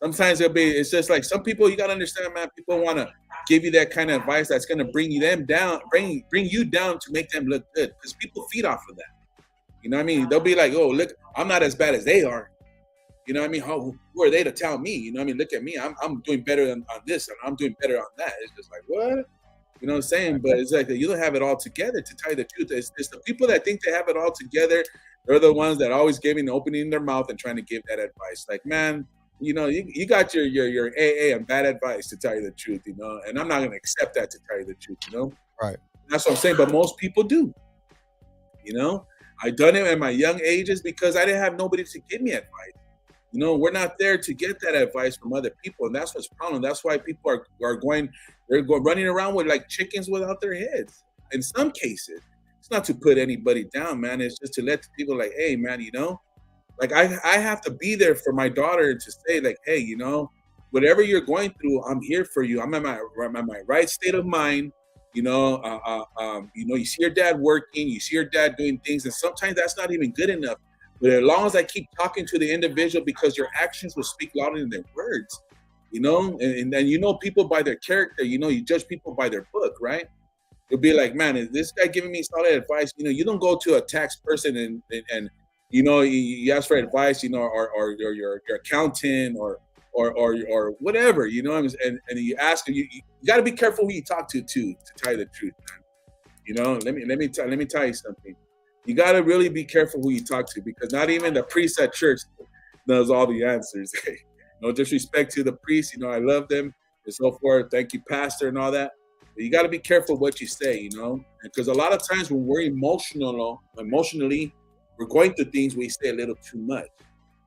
Sometimes it's just like some people, you gotta understand, man. People want to give you that kind of advice that's gonna bring you down to make them look good, because people feed off of that. You know what I mean? They'll be like, "Oh, look, I'm not as bad as they are." You know what I mean? Who are they to tell me? You know what I mean? Look at me. I'm doing better on this, and I'm doing better on that. It's just like, what? You know what I'm saying? But it's like you don't have it all together. To tell you the truth, it's the people that think they have it all together. They're the ones that are always opening their mouth and trying to give that advice. Like, man, you got your AA and bad advice, to tell you the truth, and I'm not going to accept that, to tell you the truth, Right. That's what I'm saying. But most people do, I done it in my young ages because I didn't have nobody to give me advice. We're not there to get that advice from other people, and that's what's the problem. That's why people are running around with like chickens without their heads. In some cases, it's not to put anybody down, man. It's just to let the people like, hey, man, like I have to be there for my daughter to say like, hey, whatever you're going through, I'm here for you. I'm at my right state of mind. You see your dad working, you see your dad doing things, and sometimes that's not even good enough. But as long as I keep talking to the individual, because your actions will speak louder than their words, and then people by their character, you judge people by their book, right? You'll be like, man, is this guy giving me solid advice? You don't go to a tax person and you ask for advice, or your accountant or whatever, and you ask him. You got to be careful who you talk to tell you the truth, man. Let me tell you something. You got to really be careful who you talk to, because not even the priest at church knows all the answers. No disrespect to the priest, I love them and so forth. Thank you, pastor, and all that. But you got to be careful what you say, because a lot of times when we're emotionally, we're going through things, we say a little too much,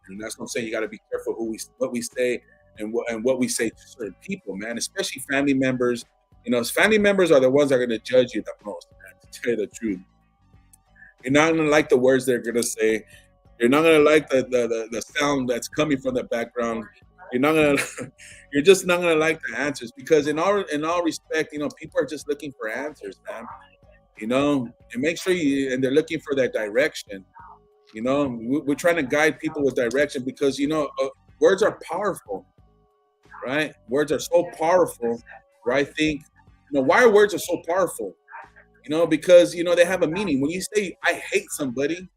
and that's what I'm saying. You got to be careful what we say and what we say to certain people, man, especially family members. Family members are the ones that are going to judge you the most, man, to tell you the truth. You're not going to like the words they're going to say. You're not going to like the sound that's coming from the background. You're just not going to like the answers, because in all respect, people are just looking for answers, man. And make sure and they're looking for that direction. We're trying to guide people with direction, because, words are powerful, right? Words are so powerful, where I think, why are words so powerful? Because, they have a meaning. When you say, I hate somebody,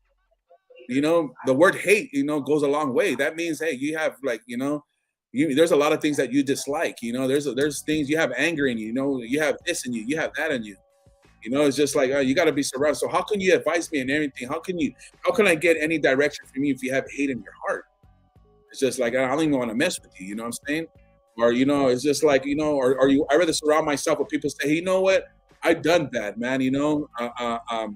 the word hate, goes a long way. That means, hey, you have like, there's a lot of things that you dislike, there's things you have anger in you, you have this in you, you have that in you. It's just like, you got to be surrounded. So how can you advise me in everything? How can I get any direction from you if you have hate in your heart? It's just like, I don't even want to mess with you. You know what I'm saying? Or, it's just like, I rather surround myself with people say, hey, you know what? I done bad, man. I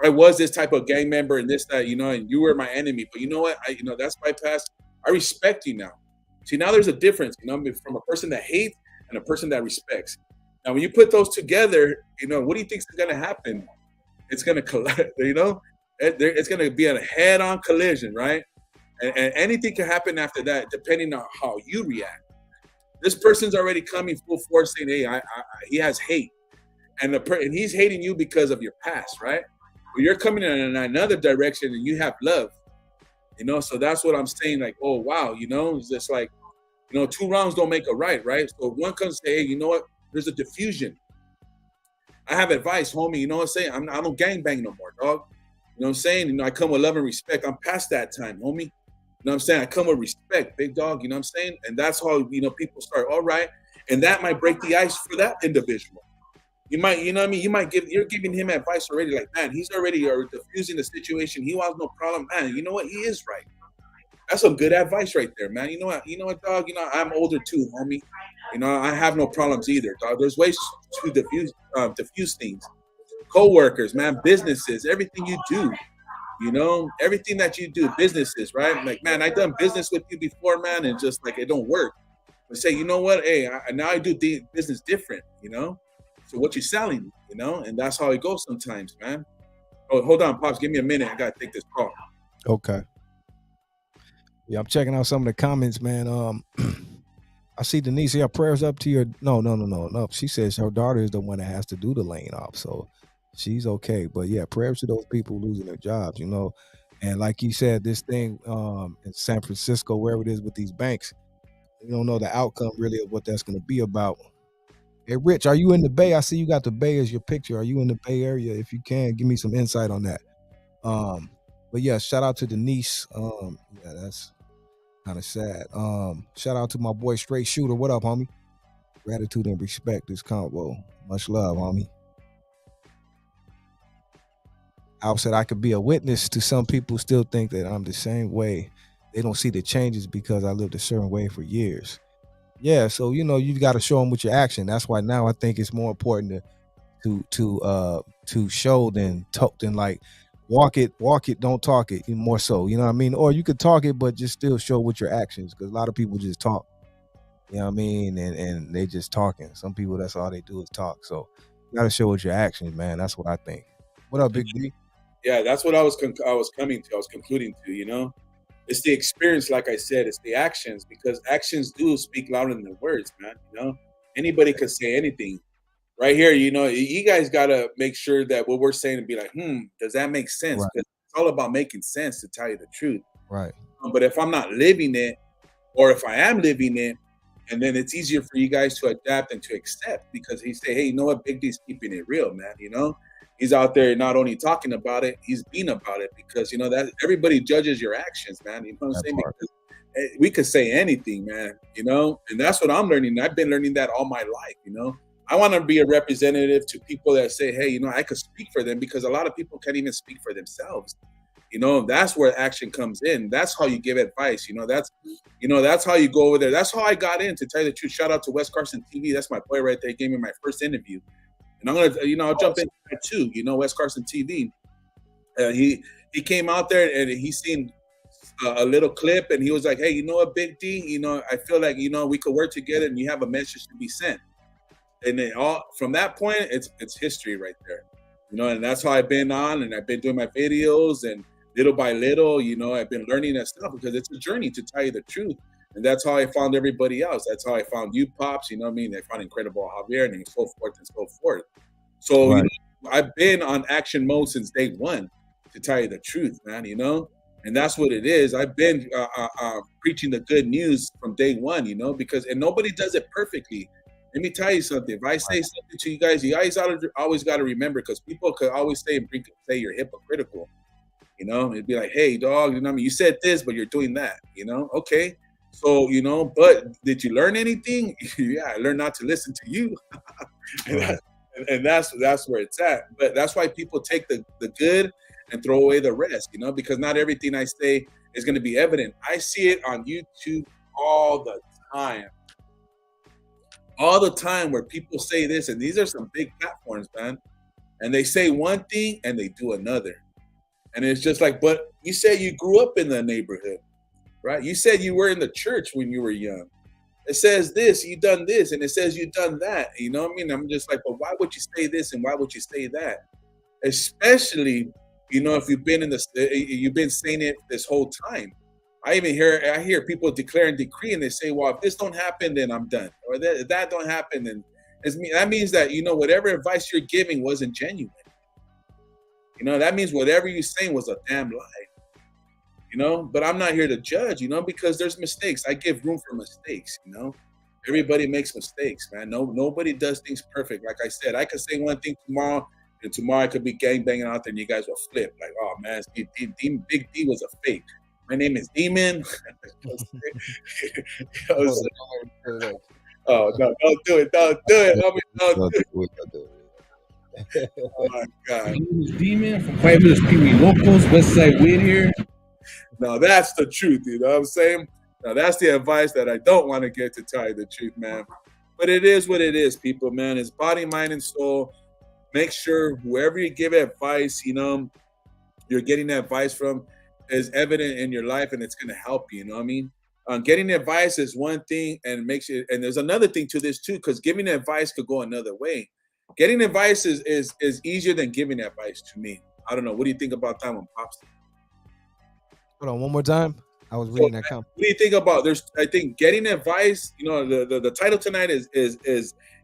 was this type of gang member and this, that, and you were my enemy. But you know what? That's my past. I respect you now. See, now there's a difference, you know, from a person that hates and a person that respects. Now, when you put those together, you know, what do you think is going to happen? It's going to collide, you know, it's going to be a head-on collision, right? And anything can happen after that, depending on how you react. This person's already coming full force saying, hey, he has hate. And he's hating you because of your past, right? But you're coming in another direction and you have love, you know? So that's what I'm saying, like, oh, wow, you know? It's just like, you know, 2 wrongs don't make a right, right? So one comes to say, hey, you know what? There's a diffusion. I have advice, homie. You know what I'm saying? I don't gangbang no more, dog. You know what I'm saying? You know, I come with love and respect. I'm past that time, homie. You know what I'm saying? I come with respect, big dog. You know what I'm saying? And that's how, you know, people start, all right. And that might break the ice for that individual. You might, you know what I mean? You're giving him advice already. Like, man, he's already diffusing the situation. He wants no problem. Man, you know what? He is right. That's some good advice right there, man. You know what, dog? You know, I'm older too, homie. You know, I have no problems either, dog. There's ways to diffuse things. Co-workers, man, businesses, everything you do, you know, everything that you do, businesses, right? Like, man, I done business with you before, man, and just like it don't work. But say, you know what? Hey, now I do business different, you know? So what you selling, you know? And that's how it goes sometimes, man. Oh, hold on, Pops. Give me a minute. I got to take this call. Okay. Yeah, I'm checking out some of the comments, man. I see Denise here. Prayers up to your. No. She says her daughter is the one that has to do the laying off, so she's okay. But yeah, prayers to those people losing their jobs, you know. And like you said, this thing in San Francisco, wherever it is with these banks, you don't know the outcome really of what that's going to be about. Hey, Rich, are you in the Bay? I see you got the Bay as your picture. Are you in the Bay Area? If you can, give me some insight on that. But yeah, shout out to Denise. Yeah, that's kind of sad. Shout out to my boy Straight Shooter. What up, homie? Gratitude and respect this combo. Much love, homie. I said I could be a witness to some people who still think that I'm the same way. They don't see the changes because I lived a certain way for years. Yeah, so you know you got to show them with your action. That's why now I think it's more important to show than talk, than like walk it, don't talk it. More so, you know what I mean? Or you could talk it, but just still show with your actions, because a lot of people just talk. You know what I mean? And they just talking. Some people, that's all they do is talk. So you got to show with your actions, man. That's what I think. What up, Big D? Yeah, that's what I was concluding to, you know. It's the experience, like I said, it's the actions, because actions do speak louder than the words, man. You know, anybody could say anything. Right here, you know, you guys got to make sure that what we're saying and be like, does that make sense? Right. Because it's all about making sense, to tell you the truth. Right. But if I'm not living it, or if I am living it, and then it's easier for you guys to adapt and to accept, because he say, hey, you know what, Big D's keeping it real, man. You know, he's out there not only talking about it, he's being about it, because, you know, that everybody judges your actions, man. You know what I'm saying? Because we could say anything, man, you know, and that's what I'm learning. I've been learning that all my life, you know. I want to be a representative to people that say, hey, you know, I could speak for them, because a lot of people can't even speak for themselves. You know, that's where action comes in. That's how you give advice. You know, that's how you go over there. That's how I got in, to tell you the truth. Shout out to West Carson TV. That's my boy right there. He gave me my first interview. And I'm going to, you know, I'll jump into that too. You know, West Carson TV. He came out there and he seen a little clip, and he was like, hey, you know what, Big D, you know, I feel like, you know, we could work together and you have a message to be sent. And then from that point, it's history right there, you know. And that's how I've been on, and I've been doing my videos, and little by little, you know, I've been learning that stuff, because it's a journey, to tell you the truth. And that's how I found everybody else. That's how I found you, Pops. You know what I mean? I found Incredible Javier, and so forth and so forth. So Right. You know, I've been on action mode since day one, to tell you the truth, man. You know, and that's what it is. I've been preaching the good news from day one, you know, and nobody does it perfectly. Let me tell you something. If I say something to you guys always got to remember, because people could always say you're hypocritical. You know, it'd be like, hey, dog, you know what I mean? You said this, but you're doing that, you know? Okay. So, you know, but did you learn anything? Yeah, I learned not to listen to you. and that's where it's at. But that's why people take the good and throw away the rest, you know, because not everything I say is going to be evident. I see it on YouTube all the time. All the time, where people say this, and these are some big platforms, man, and they say one thing and they do another. And it's just like, but you say you grew up in the neighborhood. right? You said you were in the church when you were young. It says this, you done this, and it says you done that. You know what I mean? I'm just like, but why would you say this and why would you say that? Especially, you know, if you've been saying it this whole time. I hear people declare and decree, and they say, well, if this don't happen, then I'm done, or that don't happen, then that means that, you know, whatever advice you're giving wasn't genuine. You know, that means whatever you're saying was a damn lie. You know, but I'm not here to judge, you know, because there's mistakes. I give room for mistakes, you know. Everybody makes mistakes, man. Nobody does things perfect. Like I said, I could say one thing tomorrow, and tomorrow I could be gang banging out there, and you guys will flip. Like, oh man, Big D was a fake. My name is Demon. Oh no, don't do it. Don't do it. Don't do it. Oh my God. Demon from Fabulous Pee Wee Locals, Westside Whittier. No, that's the truth, you know what I'm saying? Now, that's the advice that I don't want to get, to tell you the truth, man. But it is what it is, people, man. It's body, mind, and soul. Make sure whoever you give advice, you know, you're getting advice from is evident in your life, and it's going to help you, you know what I mean? Getting advice is one thing, and and there's another thing to this, too, because giving advice could go another way. Getting advice is easier than giving advice to me. I don't know. What do you think about that one, Pops? Hold on, one more time. I was reading that comment. What do you think about? I think getting advice. You know, the title tonight is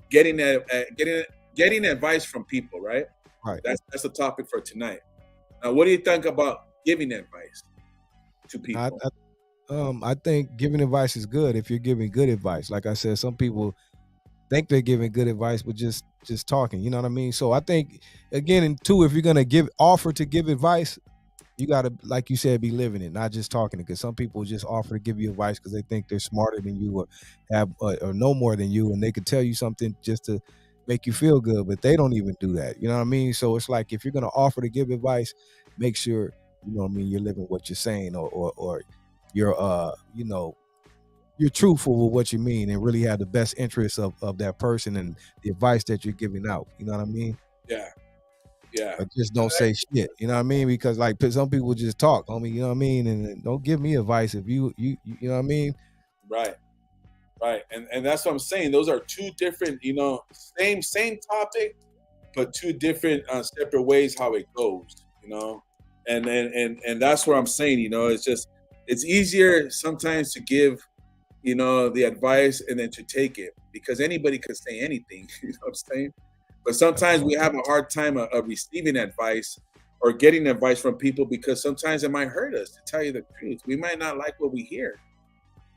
getting advice from people, right? Right. That's the topic for tonight. Now, what do you think about giving advice to people? I think giving advice is good if you're giving good advice. Like I said, some people think they're giving good advice, but just talking. You know what I mean? So I think, again, and two, if you're gonna offer to give advice, you got to, like you said, be living it, not just talking it. Because some people just offer to give you advice because they think they're smarter than you or have or know more than you, and they could tell you something just to make you feel good, but they don't even do that. You know what I mean? So it's like, if you're going to offer to give advice, make sure, you know what I mean, you're living what you're saying, or you're you know, you're truthful with what you mean, and really have the best interests of that person and the advice that you're giving out. You know what I mean? Yeah. Yeah. But just don't say shit. You know what I mean? Because like some people just talk on me, you know what I mean? And don't give me advice if you know what I mean? Right. Right. And that's what I'm saying. Those are two different, you know, same topic, but two different separate ways how it goes, you know? And that's what I'm saying, you know, it's easier sometimes to give, you know, the advice and then to take it, because anybody could say anything, you know what I'm saying? But sometimes we have a hard time of receiving advice or getting advice from people, because sometimes it might hurt us, to tell you the truth. We might not like what we hear.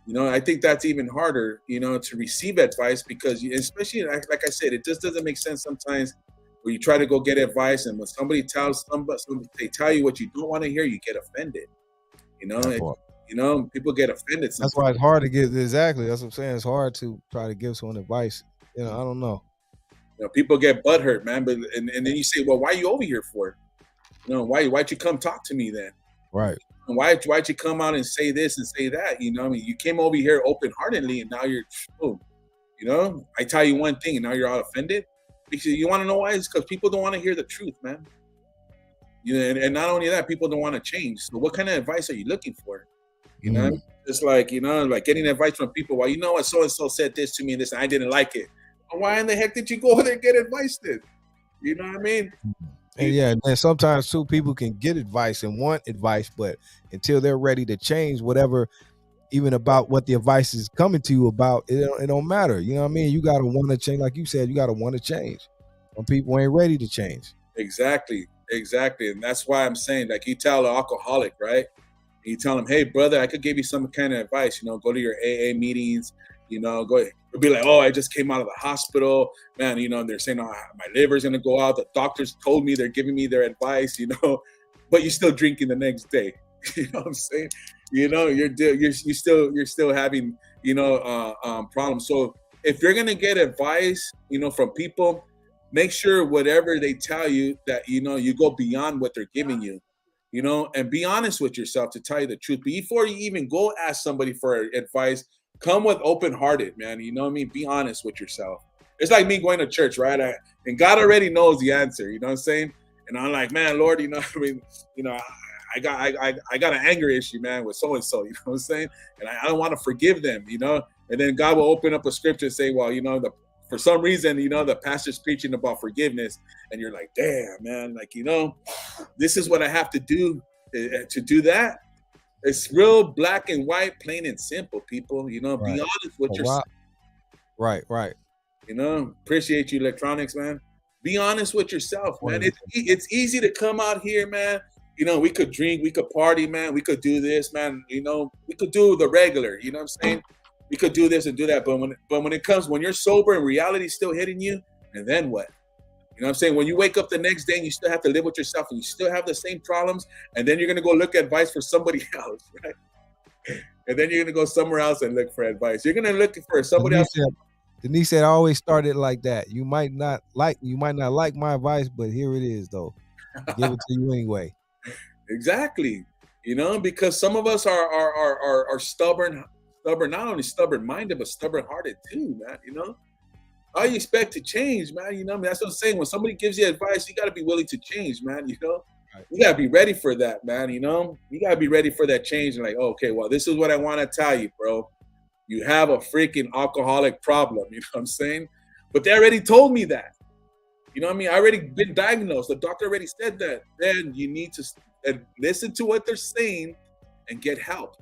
You know, I think that's even harder, you know, to receive advice, because especially, like I said, it just doesn't make sense sometimes where you try to go get advice, and when somebody they tell you what you don't want to hear, you get offended. You know, people get offended sometimes. That's why it's hard to give. Exactly. That's what I'm saying. It's hard to try to give someone advice. You know, I don't know. You know, people get butthurt, man. But and then you say, well, why are you over here for? You know, why'd you come talk to me then? Right. And why'd you come out and say this and say that? You know, I mean, you came over here open-heartedly, and now you're, you know, I tell you one thing, and now you're all offended. Because you want to know why? It's because people don't want to hear the truth, man. You know, and not only that, people don't want to change. So what kind of advice are you looking for? You know, it's like, you know, like getting advice from people. Well, you know what, so-and-so said this to me and this, and I didn't like it. Well, why in the heck did you go there and get advice then? You know what I mean? And yeah, and sometimes too, people can get advice and want advice, but until they're ready to change whatever, even about what the advice is coming to you about, it don't matter. You know what I mean? You got to want to change. Like you said, you got to want to change. Some people ain't ready to change. Exactly. And that's why I'm saying, like, you tell an alcoholic, right? You tell him, hey, brother, I could give you some kind of advice, you know, go to your AA meetings, you know, it'll be like, oh, I just came out of the hospital, man, you know, and they're saying, oh, my liver's going to go out. The doctors told me, they're giving me their advice, you know, but you're still drinking the next day. You know what I'm saying? You know, you're still having, you know, problems. So if you're going to get advice, you know, from people, make sure whatever they tell you that, you know, you go beyond what they're giving you, you know, and be honest with yourself, to tell you the truth. Before you even go ask somebody for advice, come with open-hearted, man. You know what I mean? Be honest with yourself. It's like me going to church, right? And God already knows the answer, you know what I'm saying? And I'm like, man, Lord, you know, I mean, you know, I got an anger issue, man, with so and so. You know what I'm saying? And I don't want to forgive them. You know. And then God will open up a scripture and say, well, you know, for some reason, you know, the pastor's preaching about forgiveness, and you're like, damn, man, like, you know, this is what I have to do to do that. It's real black and white, plain and simple, people. You know, Right. be honest with yourself. Right. You know, appreciate you, electronics, man. Be honest with yourself, man. It's easy to come out here, man. You know, we could drink, we could party, man. We could do this, man. You know, we could do the regular. You know what I'm saying? We could do this and do that. But when you're sober and reality's still hitting you, and then what? You know what I'm saying? When you wake up the next day and you still have to live with yourself and you still have the same problems, and then you're going to go look advice for somebody else, right? And then you're going to go somewhere else and look for advice. You're going to look for somebody else. Denise said, I always started like that. You might not like my advice, but here it is, though. Give it to you anyway. Exactly. You know, because some of us are stubborn, not only stubborn-minded, but stubborn-hearted too, man, you know? How you expect to change, man? You know, I mean, that's what I'm saying. When somebody gives you advice, you got to be willing to change, man, you know? Right. You got to be ready for that, man, you know? You got to be ready for that change and like, oh, okay, well, this is what I want to tell you, bro. You have a freaking alcoholic problem, you know what I'm saying? But they already told me that. You know what I mean? I already been diagnosed. The doctor already said that. Then you need to listen to what they're saying and get help.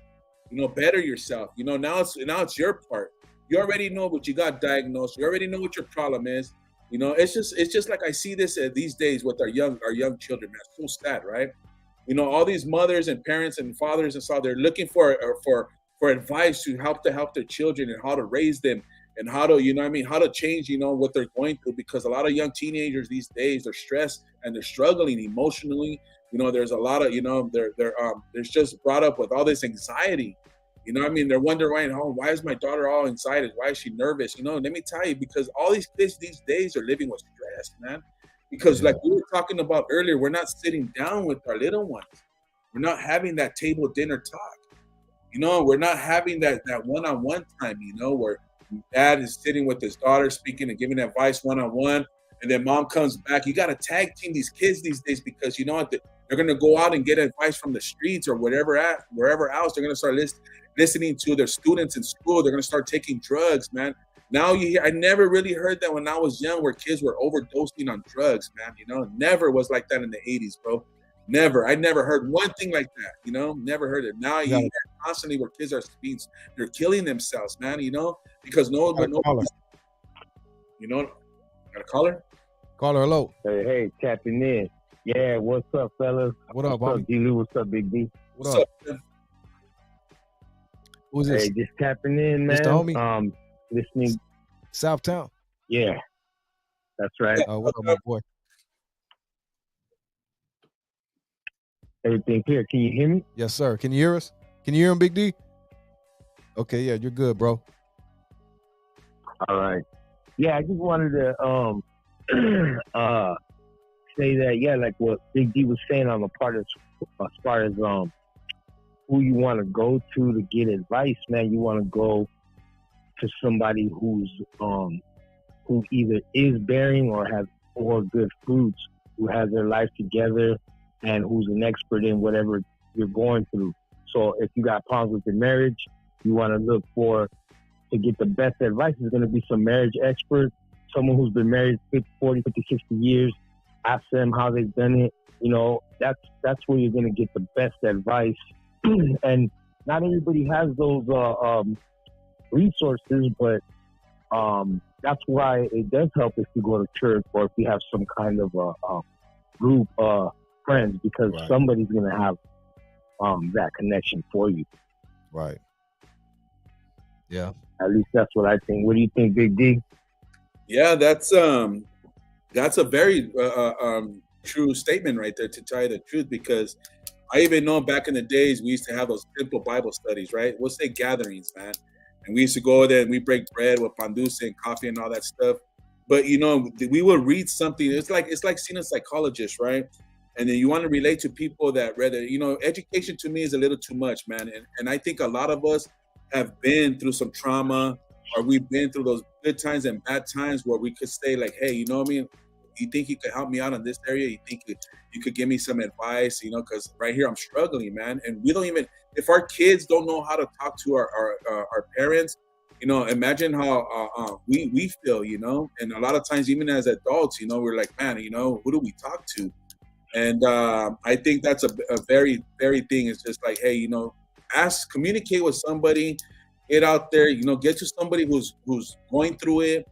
You know, better yourself. You know, now it's your part. You already know what you got diagnosed. You already know what your problem is. You know, it's just like I see this these days with our young children, man. It's so sad, right? You know, all these mothers and parents and fathers and so they're looking for advice to help their children and how to raise them and how to, you know what I mean, how to change, you know, what they're going through, because a lot of young teenagers these days are stressed and they're struggling emotionally. You know, there's a lot of, you know, there's just brought up with all this anxiety. You know what I mean? They're wondering, oh, why is my daughter all anxiety? Why is she nervous? You know, let me tell you, because all these kids these days are living with stress, man. Because like we were talking about earlier, we're not sitting down with our little ones. We're not having that table dinner talk. You know, we're not having that one-on-one time, you know, where dad is sitting with his daughter speaking and giving advice one-on-one, and then mom comes back. You got to tag team these kids these days, because you know what? They're going to go out and get advice from the streets or wherever else. They're going to start listening to their students in school. They're going to start taking drugs, man. Now you hear, I never really heard that when I was young, where kids were overdosing on drugs, man. You know, never was like that in the 80s, bro. Never. I never heard one thing like that, you know, never heard it. Now you hear constantly where kids are they're killing themselves, man, you know, because you know, got a caller? Caller, hello. Hey, tapping in. Yeah, what's up, fellas? What up, What's up, G-Lew? What's up, Big D? What's up, man? Who's this? Hey, just tapping in, man. Mr. Homie? Listening. Southtown? Yeah, that's right. What up, my boy? Everything clear. Can you hear me? Yes, sir. Can you hear us? Can you hear him, Big D? Okay, yeah, you're good, bro. All right. Yeah, I just wanted to say that, yeah, like what Big D was saying on the part as far as who you want to go to get advice, man. You want to go to somebody who either is bearing or good fruits, who has their life together, and who's an expert in whatever you're going through. So if you got problems with your marriage, you want to look to get the best advice. Is going to be some marriage expert, someone who's been married 50, 40, 50, 60 years. Ask them how they've done it. You know, that's where you're going to get the best advice. And not everybody has those resources, but that's why it does help if you go to church or if you have some kind of a group friends, because somebody's going to have that connection for you. Right. Yeah. At least that's what I think. What do you think, Big D? Yeah, that's a very true statement right there, to tell you the truth, because I even know back in the days we used to have those simple Bible studies, right? We'll say gatherings, man. And we used to go there and we break bread with panduce and coffee and all that stuff. But, you know, we would read something. It's like seeing a psychologist, right? And then you want to relate to people that rather, you know, education to me is a little too much, man. And I think a lot of us have been through some trauma, or we've been through those good times and bad times where we could say like, hey, you know what I mean? you think you could help me out in this area? You think you could give me some advice? You know, because right here I'm struggling, man. And we don't even, if our kids don't know how to talk to our parents, you know, imagine how we feel, you know. And a lot of times, even as adults, you know, we're like, man, you know, who do we talk to? And I think that's a very, very thing. It's just like, hey, you know, communicate with somebody, get out there, you know, get to somebody who's going through it.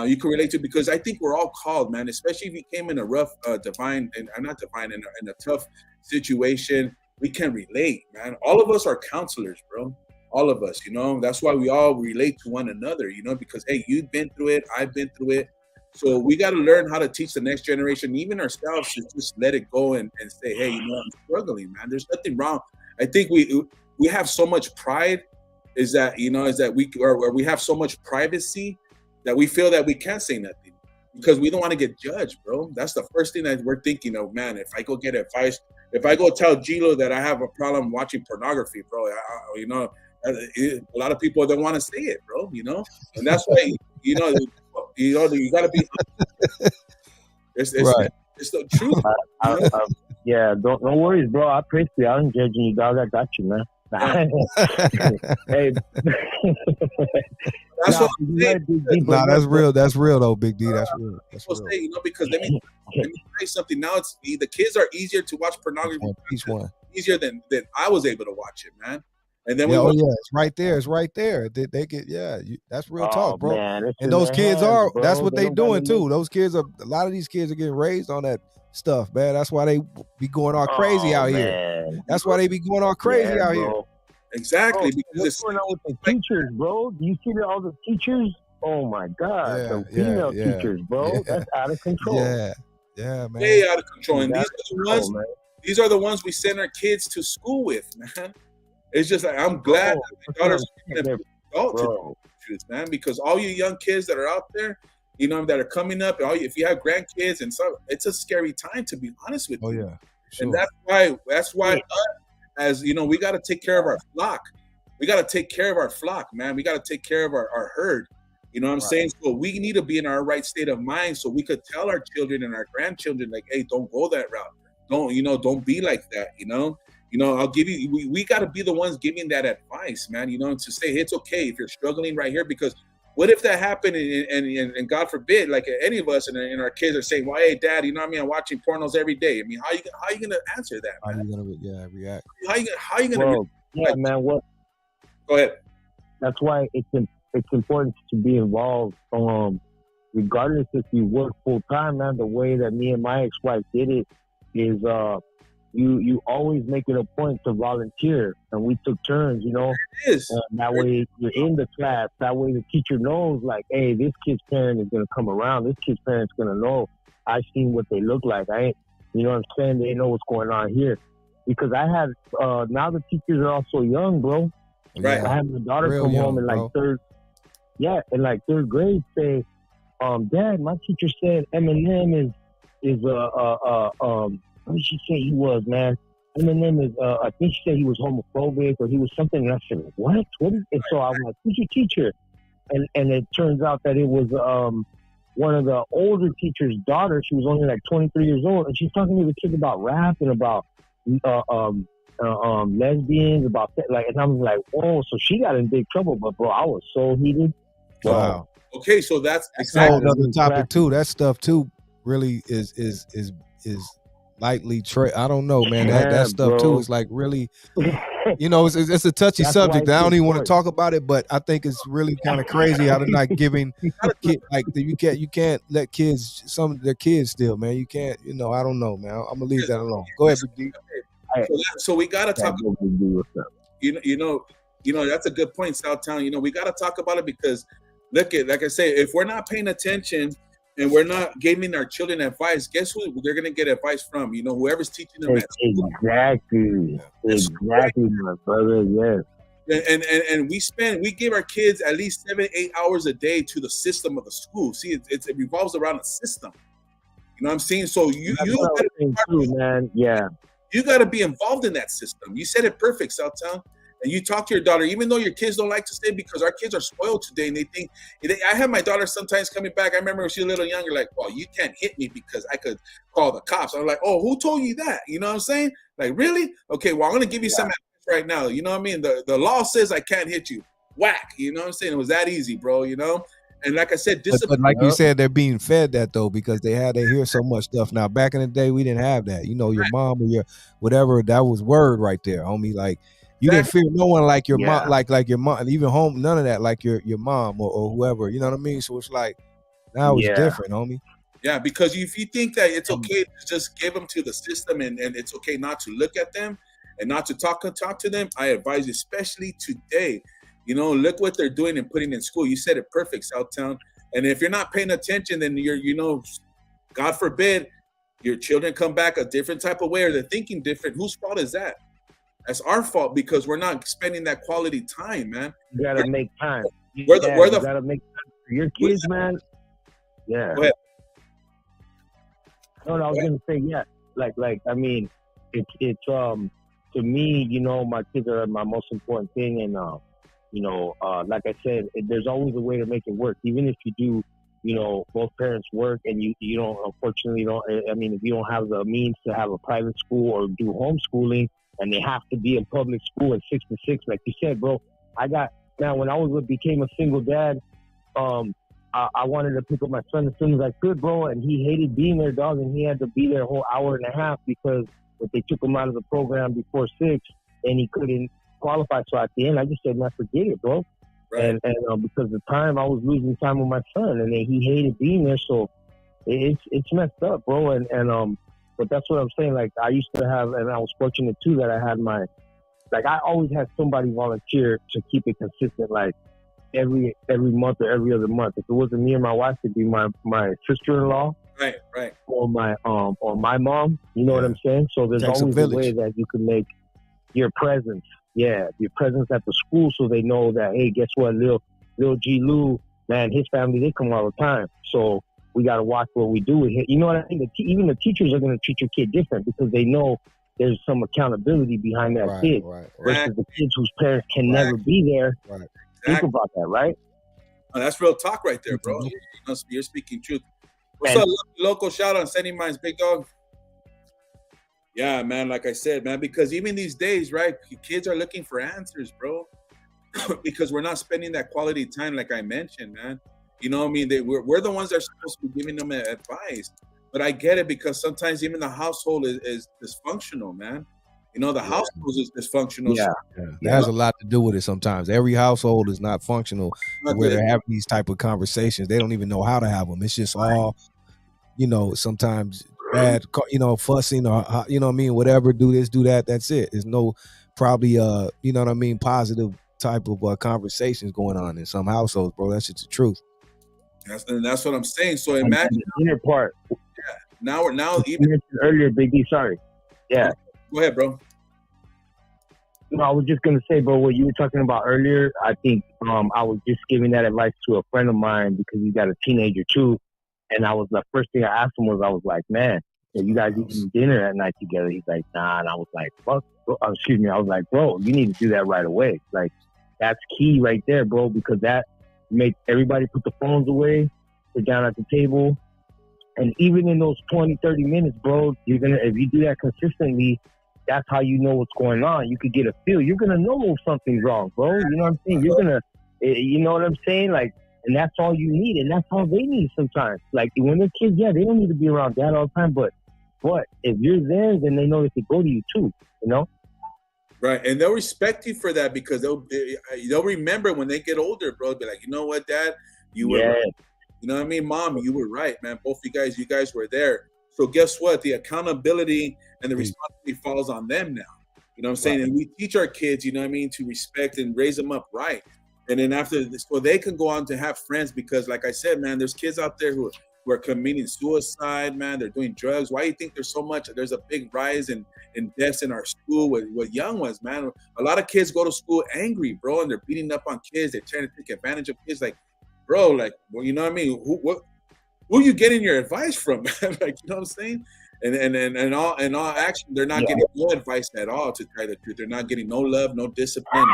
You can relate to, because I think we're all called, man, especially if you came in a rough, in a tough situation, we can relate, man. All of us are counselors, bro. All of us, you know, that's why we all relate to one another, you know, because, hey, you've been through it, I've been through it. So we got to learn how to teach the next generation, even ourselves, to just let it go and say, hey, you know, I'm struggling, man. There's nothing wrong. I think we have so much pride we have so much privacy that we feel that we can't say nothing because we don't want to get judged, bro. That's the first thing that we're thinking of, man. If I go get advice, if I go tell G-Lew that I have a problem watching pornography, bro, you know, a lot of people don't want to say it, bro, you know? And that's why, you got to be, it's the truth. Yeah, don't worries, bro. I appreciate you. I ain't judging you, dog. I got you, man. Hey, that's real. That's real, though, Big D. That's real. That's real. Say, you know, because let me tell you something. Now the kids are easier to watch pornography. Each one easier than I was able to watch it, man. And then it's right there. It's right there. They get that's real talk, bro. Man, and those kids are. Bro. That's what they doing too. Those kids are. A lot of these kids are getting raised on that stuff, man. That's why they be going all crazy out here. That's why they be going all crazy out here. Exactly. Bro, because what's going on with the teachers, bro? Do you see all the teachers? Oh my God, the female teachers, bro. That's out of control. Yeah, man. Way out of control. And these are the ones we send our kids to school with, man. It's just like, I'm glad that my daughter's adult truth, man, because all you young kids that are out there, you know, that are coming up, and if you have grandkids and so, it's a scary time, to be honest with you. Oh yeah, sure. And that's why us, as you know, we got to take care of our flock. We got to take care of our flock, man. We got to take care of our herd. You know what I'm saying? So we need to be in our right state of mind, so we could tell our children and our grandchildren, like, hey, don't go that route. Don't be like that. I'll give you. We got to be the ones giving that advice, man. To say, hey, it's okay if you're struggling right here, because what if that happened and God forbid, like any of us and our kids are saying, well, hey, Dad, you know what I mean? I'm watching pornos every day. I mean, how are you gonna answer that, man? How are you gonna react? How are you gonna react? Man, what? Go ahead. That's why it's important to be involved. Regardless if you work full time, man. The way that me and my ex-wife did it is you always make it a point to volunteer, and we took turns, It is. And that way you're in the class. That way the teacher knows, like, hey, this kid's parent is gonna come around. This kid's parent's gonna know. I've seen what they look like. You know what I'm saying? They know what's going on here. Because I had now the teachers are also young, bro. Right. I had my daughter come home in third grade, say, Dad, my teacher said Eminem is what did she say he was, man? Eminem is, I think she said he was homophobic or he was something. And I said, what? And so I was like, who's your teacher? And it turns out that it was one of the older teacher's daughter. She was only like 23 years old. And she's talking to the kids about rap and about lesbians, about like, and I was like, whoa, so she got in big trouble. But bro, I was so heated. Wow. Okay, so that's exactly another topic too. That stuff too really is lightly I don't know, man. That stuff bro. Too is like really, it's a touchy subject. I don't even want to talk about it, but I think it's really kind of crazy how they're not giving like you can't let kids, some of their kids still, man. You can't, I don't know, man. I'm gonna leave that alone. Go ahead, Big D. So we gotta talk about, that's a good point, Southtown. We gotta talk about it because like I say, if we're not paying attention and we're not giving our children advice, guess who they're gonna get advice from? Whoever's teaching them. Exactly, my brother. Yes. And we give our kids at least 7-8 hours a day to the system of the school. See, it revolves around a system. You know what I'm saying? So you gotta man. Yeah. You got to be involved in that system. You said it perfect, Southtown. And you talk to your daughter, even though your kids don't like to stay, because our kids are spoiled today, and they think. I have my daughter sometimes coming back. I remember when she was a little younger, like, "Well, you can't hit me because I could call the cops." I'm like, "Oh, who told you that?" You know what I'm saying? Like, really? Okay, well, I'm gonna give you some advice right now. You know what I mean? The law says I can't hit you. Whack. You know what I'm saying? It was that easy, bro. You know. And like I said, discipline. But like you said, they're being fed that though because they hear so much stuff. Now, back in the day, we didn't have that. You know, your mom or your whatever, that was word right there, homie. Like you didn't fear no one like your mom, like your mom, even home, none of that, like your mom or whoever. You know what I mean? So it's like now it's different, homie. Yeah, because if you think that it's okay to just give them to the system and it's okay not to look at them and not to talk to them, I advise you, especially today. You know, look what they're doing and putting in school. You said it perfect, Southtown. And if you're not paying attention, then God forbid, your children come back a different type of way or they're thinking different. Whose fault is that? That's our fault because we're not spending that quality time, man. You gotta make time. You gotta make time for your kids, man. Yeah. Go ahead. No, I was gonna say, like I mean, it's to me, you know, my kids are my most important thing, and like I said, there's always a way to make it work. Even if you do, you know, both parents work and you don't, unfortunately, if you don't have the means to have a private school or do homeschooling and they have to be in public school at 6 to 6, like you said, bro, when I became a single dad, I wanted to pick up my son as soon as I could, bro, and he hated being there, dog, and he had to be there a whole hour and a half because if they took him out of the program before 6 and he couldn't qualify. So at the end, I just said, man, forget it, bro. Right. And because the time I was losing time with my son, and then he hated being there, so it's messed up, bro. But that's what I'm saying. Like I used to have, and I was fortunate too that I had I always had somebody volunteer to keep it consistent, like every month or every other month. If it wasn't me or my wife, it'd be my sister-in-law, right, or my mom. You know what I'm saying? So there's always a way that you can make your presence. Yeah, your presence at the school, so they know that, hey, guess what, little G-Lew, man, his family, they come all the time. So we got to watch what we do with him. You know what I mean? Even the teachers are going to treat your kid different because they know there's some accountability behind that kid. Versus the kids whose parents can never be there. Right. Think about that, right? Oh, that's real talk right there, bro. You're speaking truth. What's up, local shout out, Sending Minds, big dog? Yeah, man, like I said, man, because even these days, right, kids are looking for answers, bro, because we're not spending that quality time like I mentioned, man. You know what I mean? We're the ones that are supposed to be giving them advice. But I get it because sometimes even the household is dysfunctional, man. You know, the household is dysfunctional. Yeah. That has a lot to do with it sometimes. Every household is not functional where they're having these type of conversations. They don't even know how to have them. It's just all, you know, sometimes bad, you know, fussing or, you know what I mean, whatever, do this, do that, that's it. There's no probably, you know what I mean, positive type of conversations going on in some households, bro. That's just the truth. That's what I'm saying. So imagine the inner part. Yeah. Now you mentioned earlier, Big D, sorry. Yeah. Go ahead, bro. No, I was just gonna say, bro, what you were talking about earlier, I think I was just giving that advice to a friend of mine because he's got a teenager too. And the first thing I asked him was, I was like, man, are you guys eating dinner at night together? He's like, nah. And I was like, fuck. Excuse me. I was like, bro, you need to do that right away. Like, that's key right there, bro, because that makes everybody put the phones away, sit down at the table. And even in those 20, 30 minutes, bro, if you do that consistently, that's how you know what's going on. You could get a feel. You're going to know if something's wrong, bro. You know what I'm saying? You know what I'm saying? Like, and that's all you need, and that's all they need sometimes. Like, when they're kids, they don't need to be around dad all the time, but if you're there, then they know they can go to you too, you know? Right, and they'll respect you for that because they'll remember when they get older, bro. Be like, you know what, Dad, you were right. You know what I mean, Mom, you were right, man. Both you guys were there. So guess what? The accountability and the responsibility falls on them now. You know what I'm saying? Right. And we teach our kids, you know what I mean, to respect and raise them up right. And then after this, so they can go on to have friends because, like I said, man, there's kids out there who are committing suicide, man. They're doing drugs. Why do you think there's a big rise in deaths in our school with young ones, man? A lot of kids go to school angry, bro, and they're beating up on kids. They're trying to take advantage of kids. Like, bro, like, well, you know what I mean? Who are you getting your advice from, man? Like, you know what I'm saying? And all action, they're not getting no advice at all. To tell the truth, they're not getting no love, no discipline.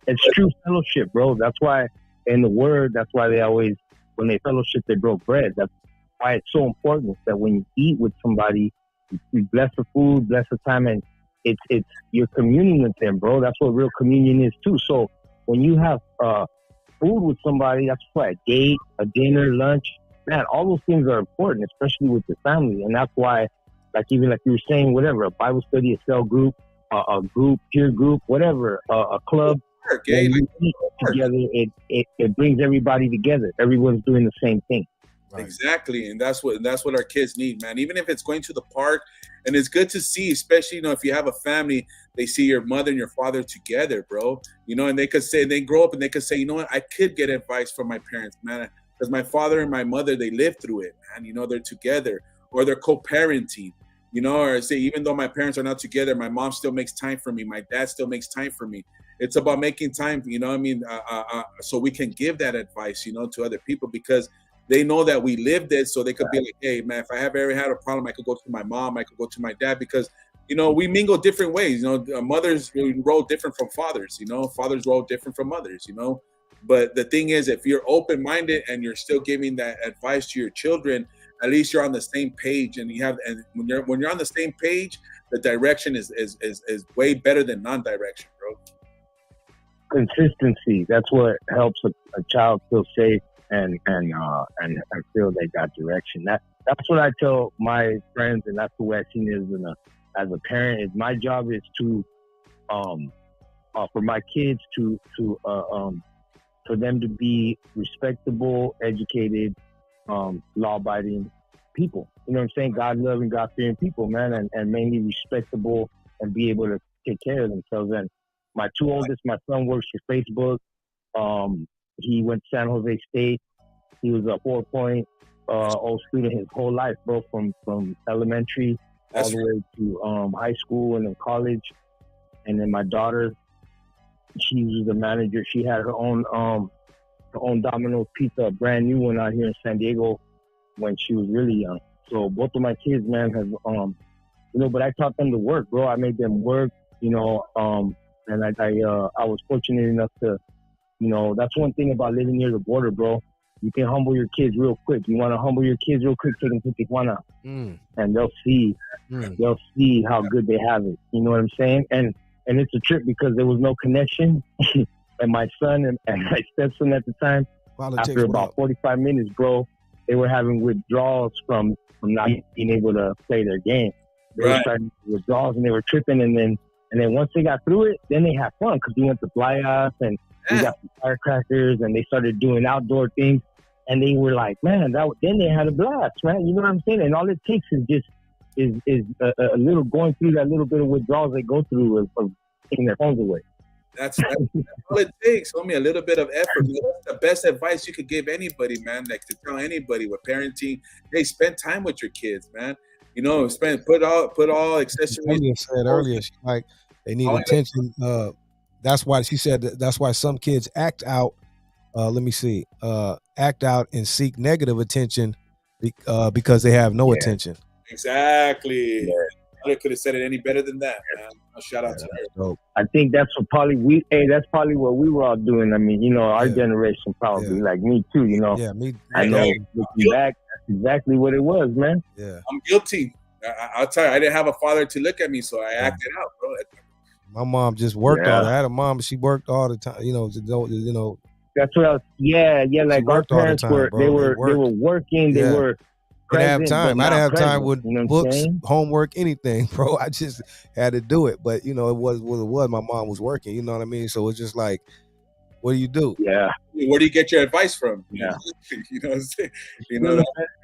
It's true fellowship, bro. That's why in the word, that's why they always, when they fellowship, they broke bread. That's why it's so important that when you eat with somebody, you bless the food, bless the time, and it's you're communing with them, bro. That's what real communion is too. So when you have food with somebody, that's why a date, a dinner, lunch, man, all those things are important, especially with your family. And that's why, like you were saying, whatever, a Bible study, a cell group, a group, peer group, whatever, a club. When you eat together, it brings everybody together. Everyone's doing the same thing. Right. Exactly, and that's what our kids need, man. Even if it's going to the park, and it's good to see, especially if you have a family, they see your mother and your father together, bro. And they could say, they grow up and they could say, you know what, I could get advice from my parents, man, because my father and my mother, they lived through it, man. They're together, or they're co-parenting, or say, even though my parents are not together, my mom still makes time for me, my dad still makes time for me. It's about making time, so we can give that advice, to other people, because they know that we lived it, so they could be like, hey, man, if I ever had a problem, I could go to my mom, I could go to my dad, because, we mingle different ways. Mothers roll different from fathers, fathers roll different from mothers, But the thing is, if you're open-minded and you're still giving that advice to your children, at least you're on the same page, and when you're on the same page, the direction is way better than non-direction, bro. Consistency. That's what helps a child feel safe and feel they got direction. That's what I tell my friends, and that's the way I see it as a parent. Is my job is to for my kids to for them to be respectable, educated, law-abiding people. You know what I'm saying? God-loving, God-fearing people, man, and mainly respectable and be able to take care of themselves. And my two oldest, my son works for Facebook. He went to San Jose State. He was a 4.0 student his whole life, bro, from elementary all the way to high school and then college. And then my daughter, she was a manager. She had her own Domino's Pizza, a brand new one out here in San Diego when she was really young. So both of my kids, man, have but I taught them to work, bro. I made them work, and I was fortunate enough to, that's one thing about living near the border, bro. You can humble your kids real quick. You want to humble your kids real quick, take them to Tijuana, and they'll see how good they have it. You know what I'm saying? And it's a trip because there was no connection. And my son and my stepson at the time, after about 45 minutes, bro, they were having withdrawals from not being able to play their game. They were starting withdrawals and they were tripping. And then once they got through it, then they had fun because we went to playas and we got some firecrackers and they started doing outdoor things. And they were like, man, then they had a blast, man. You know what I'm saying? And all it takes is just a little going through that little bit of withdrawals they go through of taking their phones away. That's all it takes, homie, a little bit of effort. That's the best advice you could give anybody, man. Like to tell anybody with parenting, hey, spend time with your kids, man. Put all accessories. Said earlier, like they need attention. That's why she said that's why some kids act out. Act out and seek negative attention because they have no attention. Exactly. Yeah. I could have said it any better than that, man. Shout out to her. I think that's what that's probably what we were all doing. I mean, our generation probably, like me too, Yeah, me. I know, looking back, that's exactly what it was, man. Yeah. I'm guilty. I'll tell you, I didn't have a father to look at me, so I acted out, bro. My mom just worked all. I had a mom, she worked all the time, That's what I was, like our parents were working, they were I didn't have time. I didn't have time with books, homework, anything, bro. I just had to do it. But, it was what it was. My mom was working, you know what I mean? So it's just like, what do you do? Yeah. Where do you get your advice from? Yeah. You know what I'm saying? A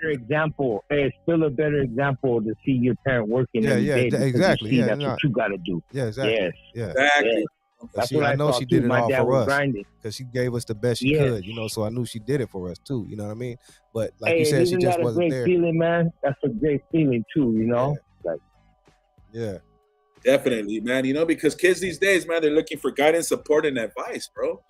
better example. Hey, it's still a better example to see your parent working every day. Exactly. That's what you got to do. Yeah, exactly. Yes. Yeah. Exactly. Yes. That's what I know she did it all for us because she gave us the best she could, so I knew she did it for us too, you know what I mean? But like you said, she just wasn't there. Feeling, man. That's a great feeling too, Yeah. Definitely, man. Because kids these days, man, they're looking for guidance, support, and advice, bro.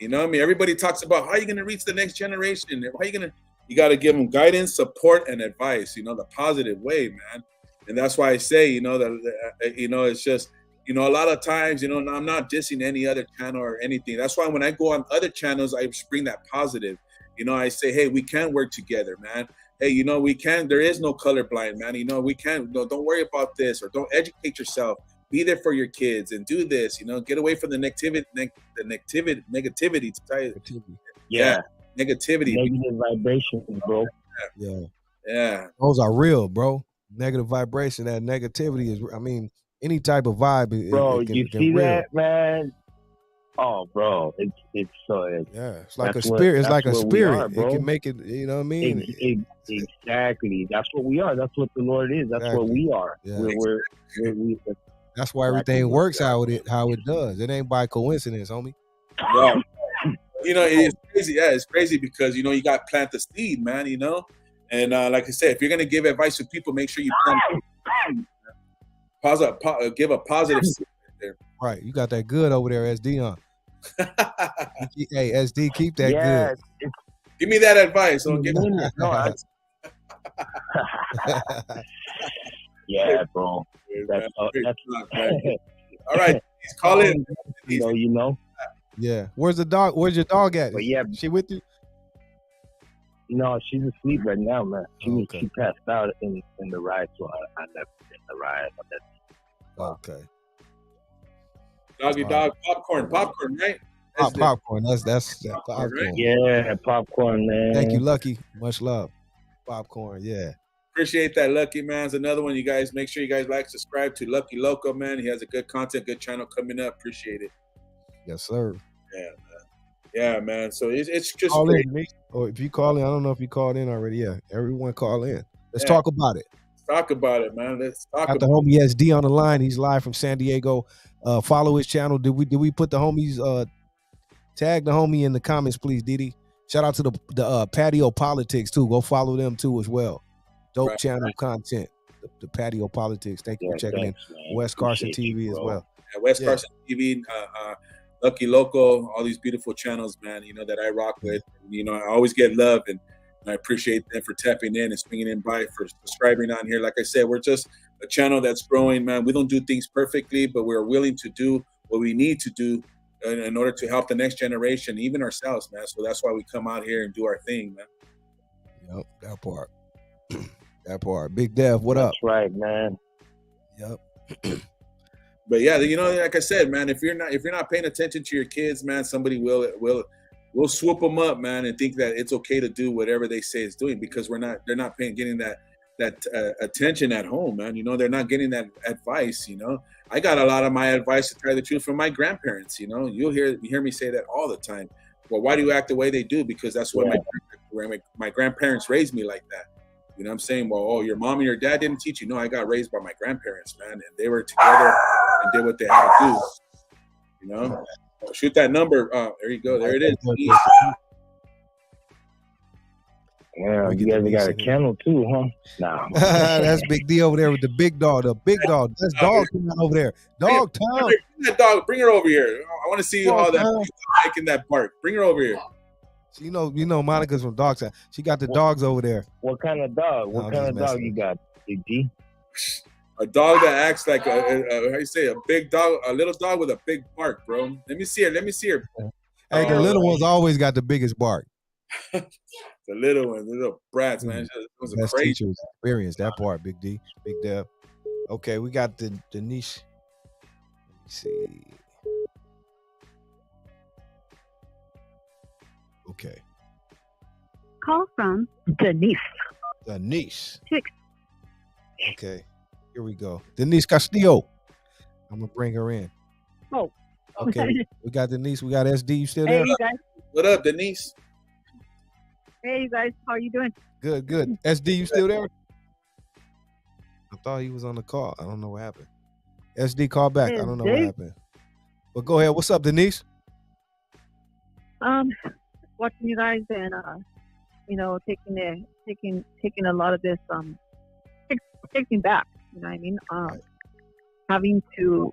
Everybody talks about how are you going to reach the next generation? How are you going to, You got to give them guidance, support, and advice. The positive way, man. And that's why I say, it's just, a lot of times, I'm not dissing any other channel or anything. That's why when I go on other channels, I bring that positive. I say, hey, we can work together, man. Hey, we can. There is no colorblind, man. We can. Don't worry about this, or don't educate yourself. Be there for your kids and do this. Get away from the negativity. Negativity. Yeah. Negativity. Negative vibrations, bro. Yeah. Those are real, bro. Negative vibration, that negativity is, any type of vibe. Bro, it can, you it can see real. that, man? Oh, bro, it's it's like a spirit. It's like a spirit. It can make it. You know what I mean? Exactly. That's what we are. That's what the Lord is. That's what we are. Yeah. That's why everything works how it does. It ain't by coincidence, homie. Yeah. It's crazy. Yeah, it's crazy because you got to plant the seed, man. And like I said, if you're gonna give advice to people, make sure you give a positive seed there. Right. You got that good over there, SD, huh? Hey, SD, keep that good. Give me that advice. Don't give me Yeah, bro. That's all right. He's calling. Yeah. Where's the dog? Where's your dog at? But yeah, she with you? No, she's asleep right now, man. She passed out in the ride, so I left in the ride. Okay. Doggy dog popcorn, right? Popcorn. That's popcorn. Right? Yeah, popcorn, man. Thank you, Lucky. Much love. Popcorn, yeah. Appreciate that, Lucky, man. It's another one. You guys make sure you guys subscribe to Lucky Loco, man. He has a good content, good channel coming up. Appreciate it. Yes, sir. Yeah, man. Yeah, man. So it's just call in. Or if you call in, I don't know if you called in already. Yeah, everyone call in. Let's talk about it. Talk about it, man. Let's talk about it. Got the homie SD on the line. He's live from San Diego. Follow his channel. Did we put the homies tag the homie in the comments, please, DD? Shout out to the Patio Politics too. Go follow them too as well. Dope channel content. The Patio Politics. Thank you for checking in. West Carson TV as well. Yeah, West Carson TV, Lucky Loco, all these beautiful channels, man, that I rock with. I always get love, and I appreciate them for tapping in and swinging in by, for subscribing on here. Like I said, we're just a channel that's growing, man. We don't do things perfectly, but we're willing to do what we need to do in order to help the next generation, even ourselves, man. So that's why we come out here and do our thing, man. Yep, that part. That part. Big Dev, what up? That's right, man. Yep. But yeah, like I said, man, if you're not paying attention to your kids, man, somebody will swoop them up, man, and think that it's okay to do whatever they say it's doing, because they're not getting that attention at home, man. They're not getting that advice. I got a lot of my advice, to tell you the truth, from my grandparents. You'll hear me say that all the time. Well, why do you act the way they do? Because that's what my grandparents raised me like that. You know what I'm saying? Well, your mom and your dad didn't teach you. No, I got raised by my grandparents, man, and they were together and did what they had to do. Shoot that number. There you go. There it is. Yeah, you guys got a kennel too, huh? Nah. That's Big D over there with the big dog. The big dog. That's dog coming over there. Dog time. Bring that dog. Bring her over here. I want to see all that making that bark. Bring her over here. You know, Monica's from Dog Side. She got the dogs over there. What kind of dog? What kind of dog you got, Big D? A dog that acts like how you say, a big dog, a little dog with a big bark, bro. Let me see her. Hey, the little ones always got the biggest bark. The little ones, the little brats, man. It was a crazy teacher's experience. That part, Big D, Big Dev. Okay, we got the niche. Let me see. Okay. Call from Denise. Denise. Okay, here we go. Denise Castillo. I'm gonna bring her in. Oh. Okay, we got Denise. We got SD. You still there? Hey, you guys. What up, Denise? Hey, you guys. How are you doing? Good. SD, you still there? I thought he was on the call. I don't know what happened. SD, call back. I don't know what happened. But go ahead. What's up, Denise? Watching you guys and taking a lot of this taking back, you know what I mean? Having to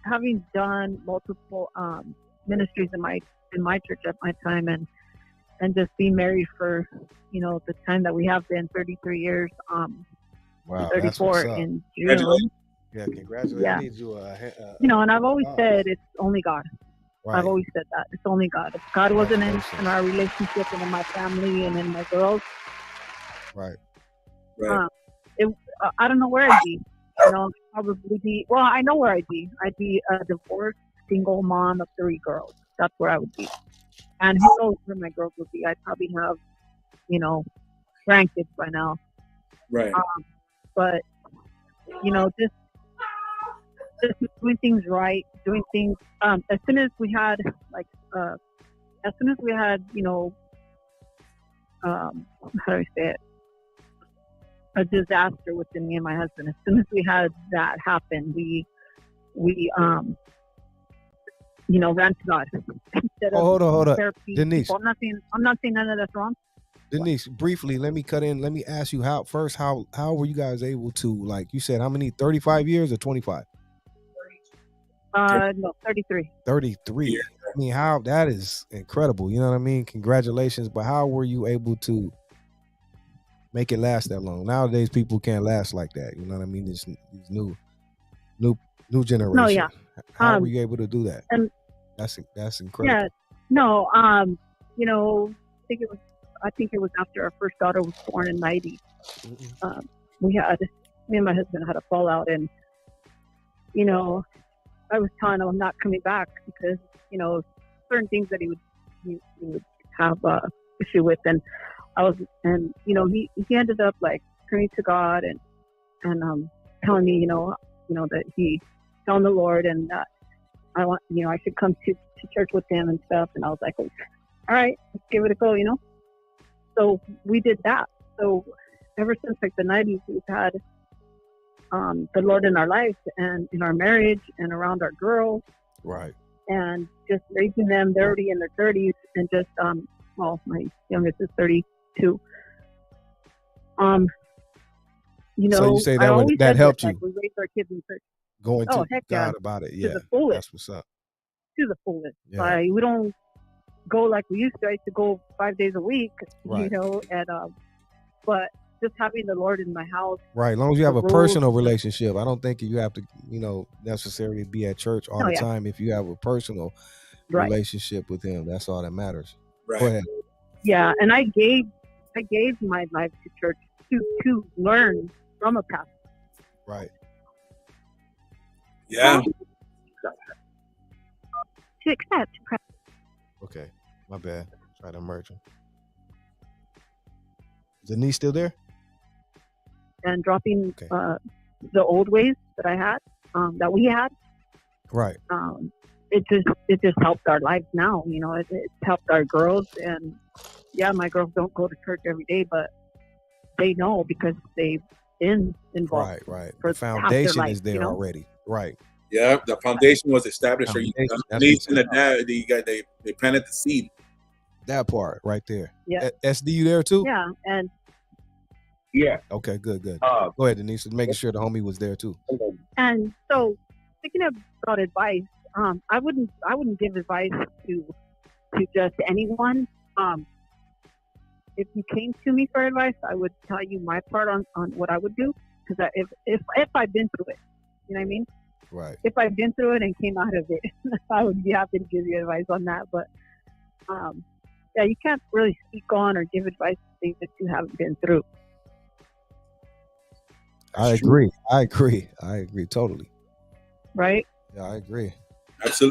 having done multiple ministries in my church at my time, and and just be married for, you know, the time that we have been, 33 years. Wow, that's 34 what's up. in June. Congratulations. Yeah, congratulations. Yeah. I need you You know, and I've always said it's only God. right. I've always said that. It's only God. If God wasn't in Congratulations. our relationship and in my family and in my girls, Right. Right. I don't know where I'd be. You know, I'd probably be, well, I know where I'd be. I'd be a divorced single mom of 3 girls. That's where I would be. And who knows where my girls would be. I'd probably have, you know, grandkids by now. Right. But, you know, just doing things right, doing things, as soon as we had, you know, how do I say it? A disaster within me and my husband. As soon as we had that happen, we you know, ran to God. Instead of Hold on. therapy. Denise. I'm not saying none of that's wrong. Denise, briefly, let me cut in. Let me ask you how were you guys able to, like you said, how many, 35 years or 25? No, 33. 33. Yeah. I mean, how, that is incredible. You know what I mean? Congratulations. But how were you able to make it last that long? Nowadays, people can't last like that. You know what I mean? These new generation. No, yeah. How were you able to do that? And that's incredible. yeah, no, you know, I think it was after our first daughter was born in '90. Me and my husband had a fallout, and you know, I was telling him I'm not coming back because, you know, certain things that he would have issue with, and you know, he ended up like turning to God and telling me, you know that he found the Lord and that I should come to church with him and stuff. And I was like, all right, let's give it a go, you know. So we did that. So ever since like the '90s, we've had the Lord in our life and in our marriage and around our girls. Right. And just raising them. They're already in their 30s, and just well, my youngest is 32. You know, So you say that helped you? Like, we raised our kids in church. Going to heck God yeah. about it. To Yeah. the fullest. That's what's up. To the fullest. Yeah. Like, we don't go like we used to. I used to go 5 days a week, Right. you know, and but just having the Lord in my house. Right. As long as you have a rules. personal relationship, I don't think you have to, you know, necessarily be at church all Oh, the yeah. time. If you have a personal Right. relationship with him, that's all that matters. Right. Go ahead. Yeah, and I gave my life to church to learn from a pastor. Right. Yeah. To accept. Okay. My bad. Try to merge them. Is Denise still there? And dropping Okay. the old ways that I had, that we had. Right. It just helped our lives now. You know, it helped our girls. And yeah, my girls don't go to church every day, but they know because they've been involved. Right. For The half their foundation life, is there you know? already. Right. Yeah. The foundation was established. So Foundation, that's Denise what's and the dad, they planted the seed. That part right there. Yeah. SD, you there too? Yeah, and Yeah. Okay, good. Go ahead, Denise. Making sure the homie was there too. And so, speaking about advice, I wouldn't give advice to just anyone. If you came to me for advice, I would tell you my part on what I would do, because if I've been through it, you know what I mean. Right. If I've been through it and came out of it, I would be happy to give you advice on that. But yeah, you can't really speak on or give advice to things that you haven't been through. I agree totally. Right? Yeah, I agree.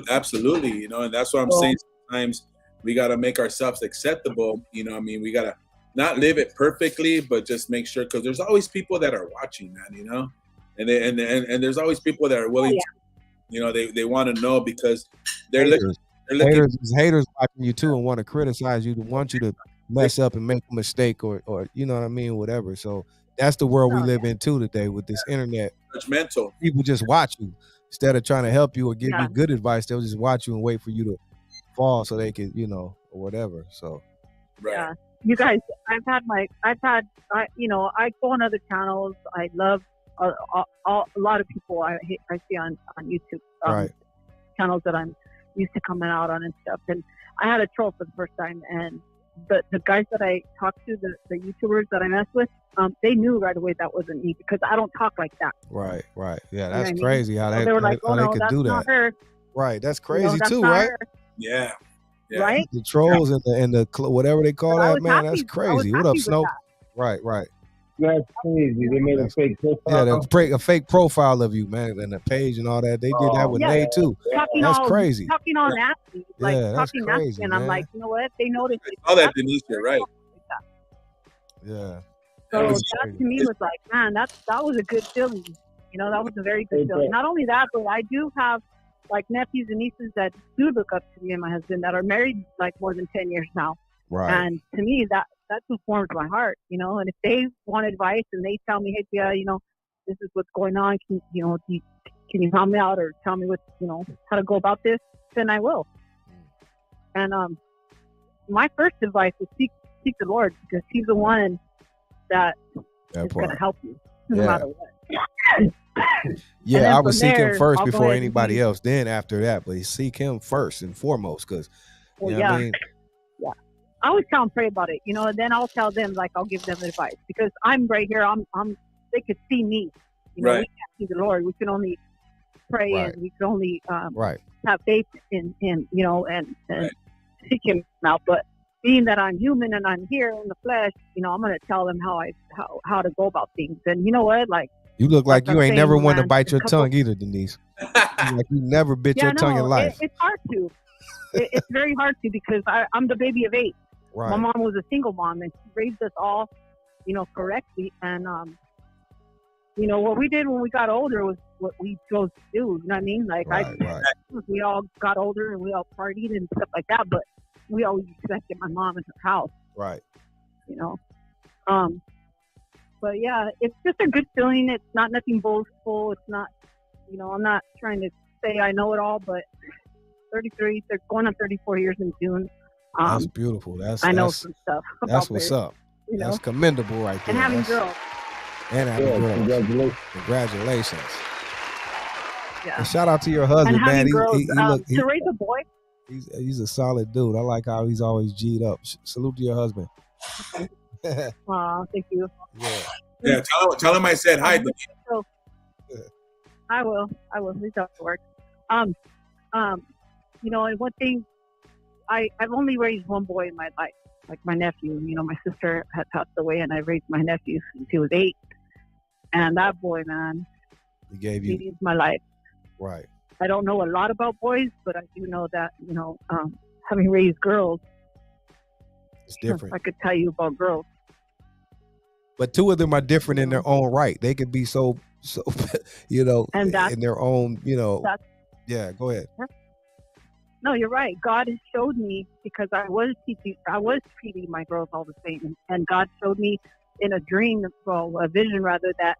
Absolutely. You know, and that's what I'm saying. Sometimes we got to make ourselves acceptable. You know, I mean, we got to not live it perfectly, but just make sure, because there's always people that are watching, man, you know, and there's always people that are willing to, you know, they want to know, because they're looking. Haters watching you too and want to criticize you, to want you to mess up and make a mistake or you know what I mean, whatever. So that's the world we live in too today with this internet. Judgmental. People just watch you instead of trying to help you or give you good advice. They'll just watch you and wait for you to fall so they can, you know, or whatever. So yeah, you guys, I you know, I go on other channels. I love a lot of people I see on YouTube, channels that I'm used to coming out on and stuff. And I had a troll for the first time, and the guys that I talked to, the YouTubers that I mess with, they knew right away that wasn't me because I don't talk like that. Right. Yeah, You know that's what I mean? crazy how So they they were like, how "Oh they no, could that's do not that. her." Right. That's You know, crazy that's too, not right? her. Yeah. Yeah. Right? The trolls and the whatever they call But I that, was man, that's happy. I was crazy. What up, happy with Snow? that. Right. That's crazy. They made a fake profile. Yeah, a fake profile of you, man, and the page and all that. They did that with Yeah, Nate too. talking That's all crazy. nasty, like Yeah, that's talking crazy, nasty, and I'm man. like, you know what? They noticed. Oh, that Denise, you're right. Yeah. So That was that to me was like, man, that was a good feeling. You know, that was a very good feeling. Not only that, but I do have like nephews and nieces that do look up to me and my husband that are married like more than 10 years now. Right. And to me, that just warms my heart, you know. And if they want advice and they tell me, hey, yeah, you know, this is what's going on, can you help me out or tell me what, you know, how to go about this, then I will. And my first advice is seek the Lord, because He's the one that is going to help you no matter what. Yeah, I would seek Him first I'll go before ahead and anybody else. Then after that, but seek Him first and foremost, because Well, you know what I mean. Yeah. I always tell them pray about it, you know, and then I'll tell them, like, I'll give them advice because I'm right here. They could see me, you know. Right. We can't see the Lord. We can only pray Right. and we can only Right. have faith in you know, and seek Him out. But being that I'm human and I'm here in the flesh, you know, I'm going to tell them how to go about things. And you know what, like. You look like you I'm ain't saying, never wanted to man, bite a your couple- tongue either, Denise. Like you never bit Yeah, your tongue in no, life. it's hard to. It's very hard to because I'm the baby of 8. Right. My mom was a single mom and she raised us all, you know, correctly. And, you know, what we did when we got older was what we chose to do. You know what I mean? Like, Right. we all got older and we all partied and stuff like that, but we always respected my mom in her house, Right. you know. But yeah, it's just a good feeling. It's not nothing boastful. It's not, you know, I'm not trying to say I know it all, but 33, they're going on 34 years in June. That's beautiful. I know some stuff. That's what's up. You know? That's commendable right there. And having That's- girls. And having girls. Congratulations. Yeah. And shout out to your husband, And having man. girls, He to raise a boy. he's a solid dude. I like how he's always G'd up. Salute to your husband. Thank you. Yeah, tell him I said hi. So, I will. He's up to work. You know, and one thing, I've only raised one boy in my life, like my nephew. You know, my sister had passed away, and I raised my nephew since he was 8. And that boy, man, He gave you he's my life. right. I don't know a lot about boys, but I do know that, you know, having raised girls, It's different. I could tell you about girls. But two of them are different in their own right. They could be so you know, And that's- in their own, you know. that's- Yeah, go ahead. No, you're right. God has showed me, because I was treating my girls all the same, and God showed me in a dream, well, a vision rather, that,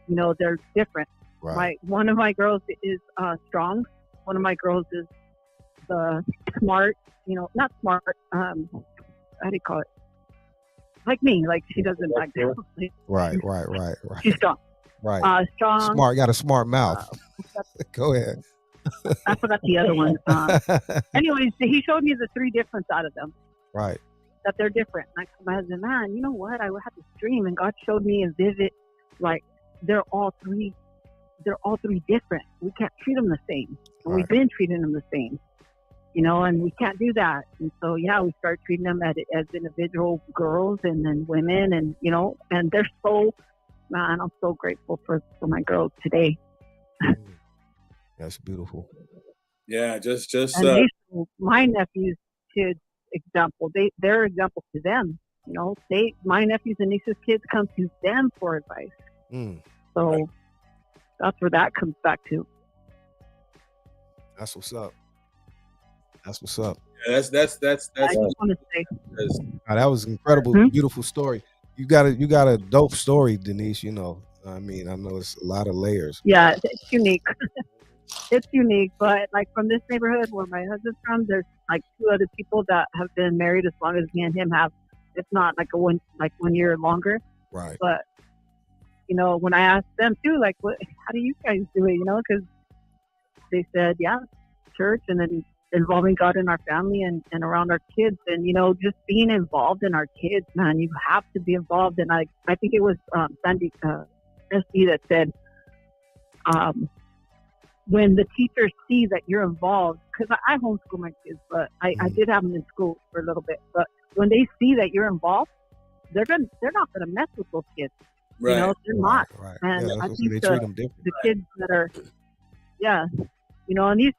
you know, they're different. Right. One of my girls is strong. One of my girls is smart. You know, not smart. How do you call it? Like me. Like she doesn't like that. Right. She's strong. Right. Strong. Smart. Got a smart mouth. Go ahead. I forgot the other one. Anyways, he showed me the 3 difference out of them. Right. That they're different. And I told my husband, man, you know what? I had this dream, and God showed me a vivid, like they're all three different. We can't treat them the same. And we've been treating them the same, you know, and we can't do that. And so, yeah, we start treating them as individual girls and then women, and, you know, and they're so, man, I'm so grateful for my girls today. That's beautiful. Yeah, just And they show my nephews' kids example. They're example to them. You know, my nephews and nieces' kids come to them for advice. So that's where that comes back to. That's what's up. Yeah, that's I just want to say. That was an incredible, beautiful story. You got a dope story, Denise. You know, I mean, I know it's a lot of layers. Yeah, it's unique. It's unique, but like from this neighborhood where my husband's from, there's like 2 other people that have been married as long as me and him have. It's not like 1 year longer. Right. But you know, when I asked them too, like, how do you guys do it? You know, because they said, yeah, church, and then involving God in our family and around our kids, and just being involved in our kids, man. You have to be involved. And I think it was Sandy SD that said, when the teachers see that you're involved, because I homeschool my kids, but I did have them in school for a little bit. But when they see that you're involved, they're not gonna mess with those kids. Right. They're not. Right. And Yeah, I that's think they treat them different. the kids that are, and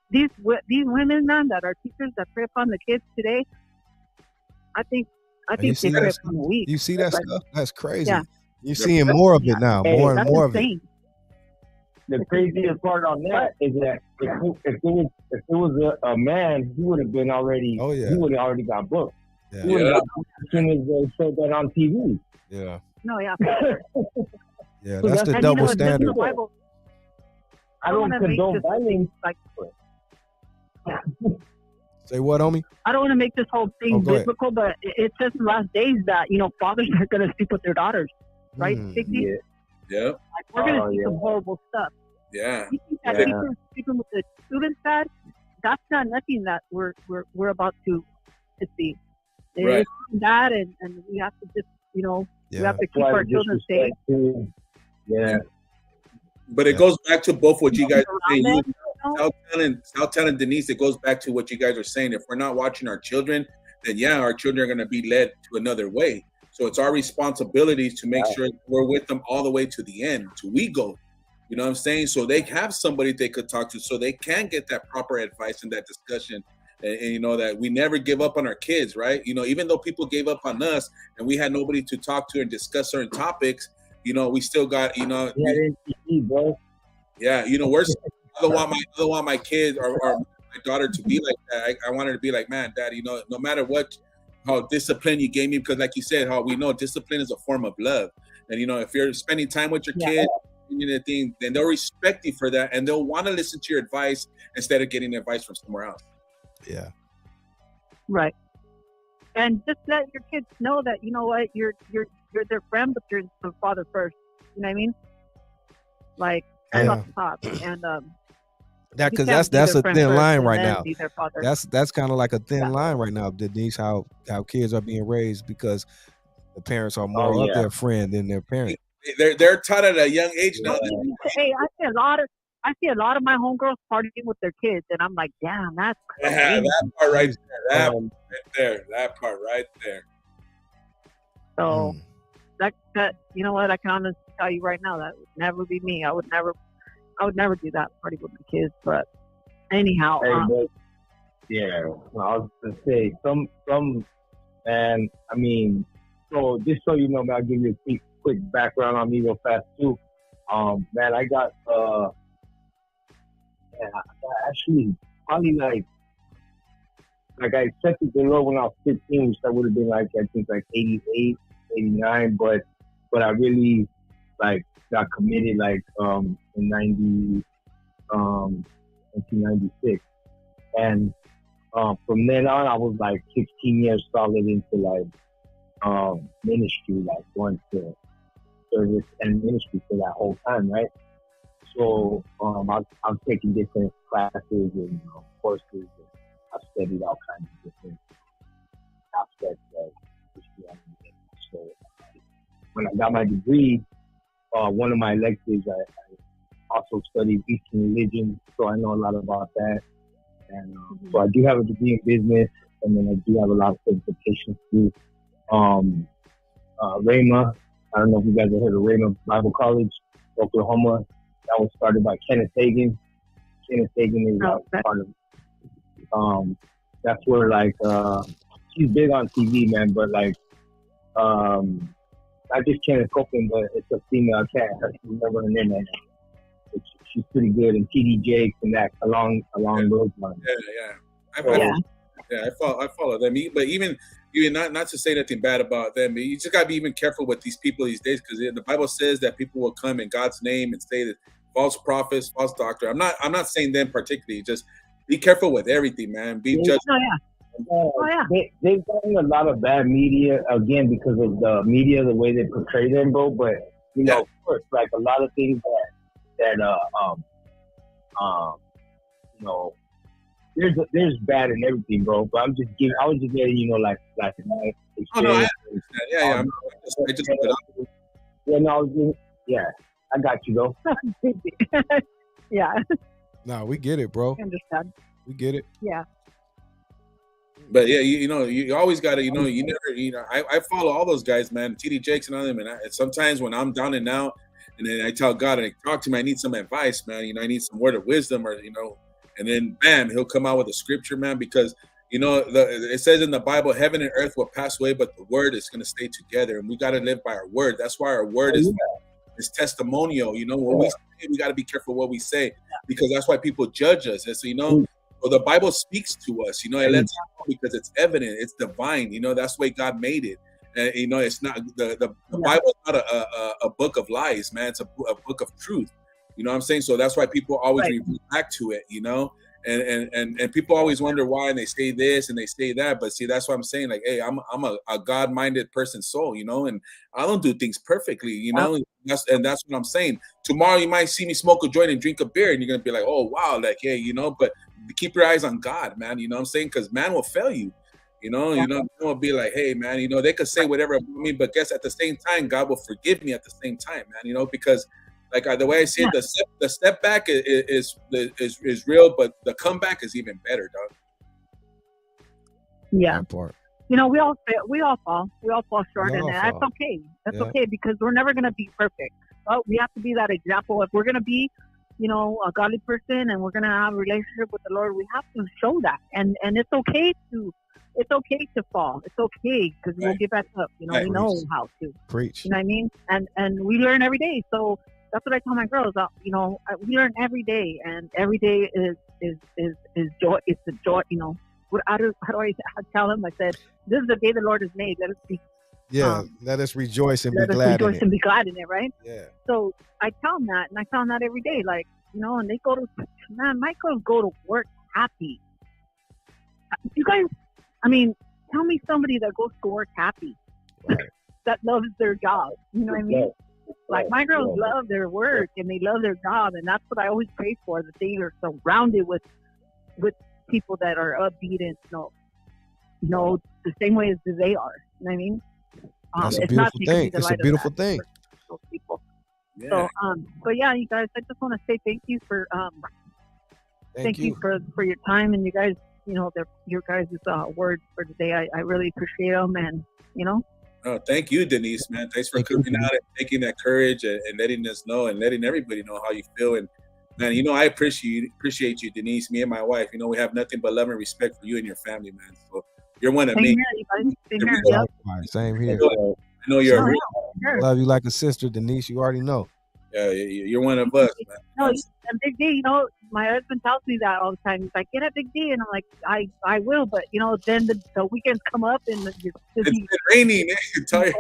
these women, man, that are teachers that prey upon the kids today, I think they prey upon the weak. You see that stuff? That's crazy. Yeah. You're seeing more of it now, more and more of it. The craziest part on that is that if it was a man, he would have been already. Oh yeah. He would have already got booked. Yeah. He would have got booked as soon as they showed that on TV. Yeah. No, yeah. Yeah, that's the double standard. The Bible, I don't condone violence. Say what, homie? I don't want to make this whole thing go ahead. biblical, but it says in the last days that fathers are going to sleep with their daughters, right? 60? Yeah. Like, we're going to see some horrible stuff. Yeah. You think that teachers sleeping with the students, bad? That's not nothing that we're about to see. It's that, and we have to just we have to keep our children safe. Yeah. But it goes back to both what you guys are saying. I'll telling Denise, it goes back to what you guys are saying. If we're not watching our children, then our children are going to be led to another way. So it's our responsibility to make sure we're with them all the way to the end, to we go. You know what I'm saying? So they have somebody they could talk to, so they can get that proper advice and that discussion. And that we never give up on our kids, right? Even though people gave up on us and we had nobody to talk to and discuss certain topics, we still got, I don't want my kids or my daughter to be like that. I want her to be like, man, Dad, no matter how discipline you gave me, because like you said, how we know discipline is a form of love. And, if you're spending time with your kids, then they'll respect you for that. And they'll want to listen to your advice instead of getting advice from somewhere else. Yeah. Right. And just let your kids know that you're their friend, but you're the father first. You know what I mean? Like off the top. And that, because that's a thin line right now. That's kind of like a thin line right now, Denise. How kids are being raised, because the parents are more of their friend than their parent. They're taught at a young age now. Hey, I see a lot of my homegirls partying with their kids, and I'm like, damn, that's crazy. That part right there. That part right there. So that you know what? I can honestly tell you right now that would never be me. I would never do that, party with my kids. But anyhow, I was gonna say some, and I mean, so just so you know, man, I'll give you a quick background on me real fast too. Man, I got actually probably like I accepted the Lord when I was 15, which that would have been like, I think like 88, 89, but I really like got committed like in 1996, and from then on I was like 16 years solid into like ministry, like going to service and ministry for that whole time, right? So I'm taking different classes and courses, and I've studied all kinds of different aspects of Christianity. So when I got my degree, one of my electives, I also studied Eastern religion, so I know a lot about that. And so I do have a degree in business, and then I do have a lot of certifications through Rhema. I don't know if you guys have heard of Rhema Bible College, Oklahoma. That was started by Kenneth Hagin. Kenneth Hagin is part of. That's where like she's big on TV, man. But like, not just Kenneth Copeland, but it's a female. I can't remember her name right now. She's pretty good, and TD Jakes and that along those lines. I follow them. But even not to say anything bad about them, but you just gotta be even careful with these people these days, because the Bible says that people will come in God's name and say that false prophets, false doctor. I'm not saying them particularly. Just be careful with everything, man. Be judgmental. They've gotten a lot of bad media again because of the media, the way they portray them, bro. But of course, like a lot of things that there's bad in everything, bro. But I'm just giving. I was just letting you know, like my Oh no, I experience. understand. Yeah. I just put up. Yeah, no, I was just, yeah, I got you, though. Yeah, No, we get it, bro. I understand. We get it. Yeah. But yeah, you always got to, you never, I follow all those guys, man, TD Jakes and all them. And sometimes when I'm down and out, and then I tell God and I talk to him, I need some advice, man. I need some word of wisdom, or and then bam, he'll come out with a scripture, man, because it says in the Bible, heaven and earth will pass away, but the word is going to stay together, and we got to live by our word. That's why our word is testimonial. When we say, we got to be careful what we say, because that's why people judge us. And so well, the Bible speaks to us. It lets us know because it's evident, it's divine. That's the way God made it. And it's not the Bible is not a book of lies, man. It's a book of truth. You know what I'm saying? So that's why people always revert back to it. And people always wonder why, and they say this and they say that. But see, that's what I'm saying. Like, hey, I'm a God-minded person's soul, and I don't do things perfectly, That's what I'm saying. Tomorrow you might see me smoke a joint and drink a beer, and you're gonna be like, oh wow, like, hey, but keep your eyes on God, man. You know what I'm saying? Because man will fail you. Will be like, hey, man, they could say whatever about me, but guess at the same time, God will forgive me at the same time, man. Because like the way I see it, the step back is real, but the comeback is even better, dog. Yeah. That part. We all fall short, and that's okay. That's okay, because we're never gonna be perfect. But we have to be that example. If we're gonna be, a godly person, and we're gonna have a relationship with the Lord, we have to show that. And it's okay to fall. It's okay, because we'll get back up. We know how to Preach. You know what I mean? And we learn every day. So that's what I tell my girls. We learn every day, and every day is joy. It's the joy. How do I tell them? I said, this is the day the Lord has made. Let us be. Yeah, let us rejoice and be let us glad rejoice in and it. be glad in it, right? Yeah. So I tell them that, and I tell them that every day. Like, and they go to, man, my girls go to work happy. You guys, tell me somebody that goes to work happy, that loves their job. You know what I mean? Like, my girls love their work, and they love their job, and that's what I always pray for, that they are surrounded with people that are upbeat and the same way as they are. You know what I mean? That's a beautiful thing. It's a beautiful thing. Those people. Yeah. So, but yeah, you guys, I just want to say thank you for thank you for your time, and you guys, your guys' words for today. I really appreciate them, and Oh, thank you, Denise, man. Thanks for coming out and taking that courage and letting us know and letting everybody know how you feel. And man, I appreciate you, Denise. Me and my wife, we have nothing but love and respect for you and your family, man. So you're one of me. Same here, you guys. Same here. Yep. Same here. I know you're. Love you like a sister, Denise. You already know. Yeah, you're one of us, man. No, and Big D, my husband tells me that all the time. He's like, get at Big D, and I'm like, I will, but then the weekends come up, and it's been raining. You're tired.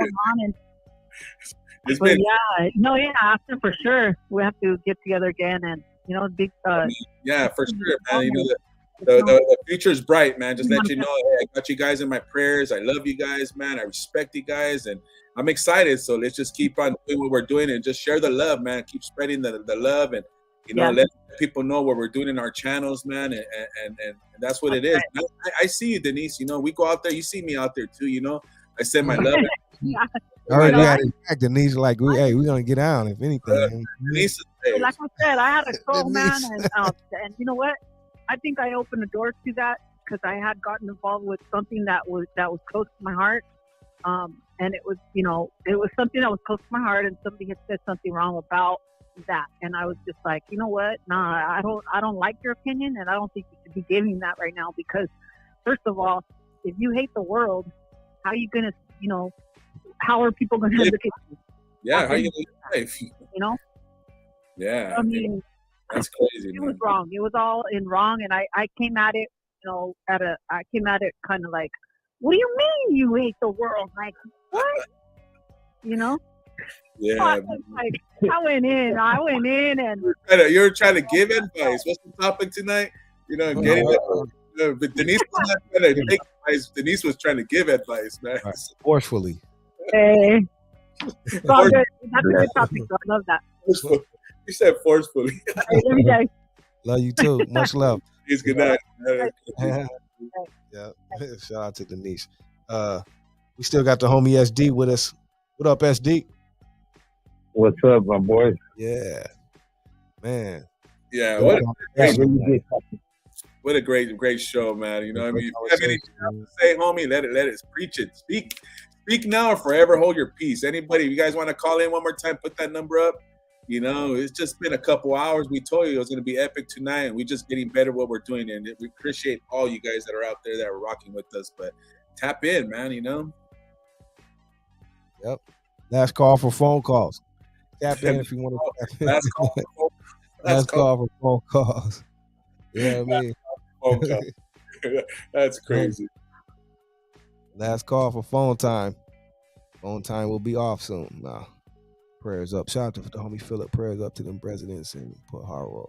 After for sure we have to get together again, and big. Yeah, for sure, man. The future's bright, man. Just let you know, hey, I got you guys in my prayers. I love you guys, man. I respect you guys, and I'm excited. So let's just keep on doing what we're doing and just share the love, man. Keep spreading the love, and let people know what we're doing in our channels, man. And that's what it is. I see you, Denise. We go out there. You see me out there too. I send my love. Yeah. I heard you had it back. Denise like, we're gonna get out if anything. Denise, like I said, I had a soul, man, and you know what? I think I opened the door to that because I had gotten involved with something that was close to my heart, and it was something that was close to my heart, and somebody had said something wrong about that, and I was just like, you know what? Nah, I don't like your opinion, and I don't think you should be giving that right now, because first of all, if you hate the world, how are you gonna, how are people gonna look at you? Yeah, how are you gonna live? Yeah, that's crazy. It was wrong. It was all in wrong, and I came at it, I came at it kind of like, what do you mean you hate the world? Like, what? Yeah. I went in, and you were trying to give advice. What's the topic tonight? Getting but Denise was not trying to take advice. Denise was trying to give advice, man. Right. Forcefully. Hey. It's all good. That's a good topic, so I love that. You said forcefully. Hey, Love you too. Much love. Denise, good night. Yeah. Shout out to Denise. We still got the homie SD with us. What up, SD? What's up, my boy? Yeah, man. Yeah, what a great show, man. You know, I mean, if you have anything else to say, homie, let it preach it. Speak now or forever hold your peace. Anybody, if you guys want to call in one more time, put that number up. You know, it's just been a couple hours. We told you it was going to be epic tonight, and we're just getting better at what we're doing. And we appreciate all you guys that are out there that are rocking with us. But tap in, man, you know? Yep. Last call for phone calls. Tap in if you want to. Last call for phone calls. Yeah, I mean. Phone call. That's crazy. Last call for phone time. Phone time will be off soon. Nah. Prayers up. Shout out to the homie Philip. Prayers up to them residents in Port Harbor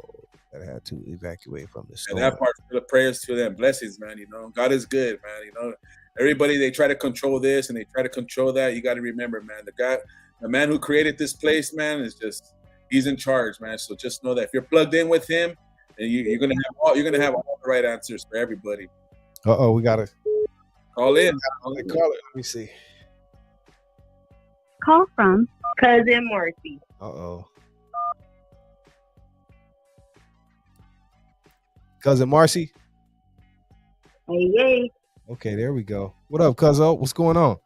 that had to evacuate from the storm. And that part for the prayers to them. Blessings, man. You know, God is good, man. You know, everybody, they try to control this and they try to control that. You got to remember, man, the man who created this place, man, is he's in charge, man. So just know that if you're plugged in with him, and you're gonna have all the right answers for everybody. We gotta call in. Call it. Let me see. Call from Cousin Marcy. Cousin Marcy. Hey. Okay, there we go. What up, Cuzzo? What's going on?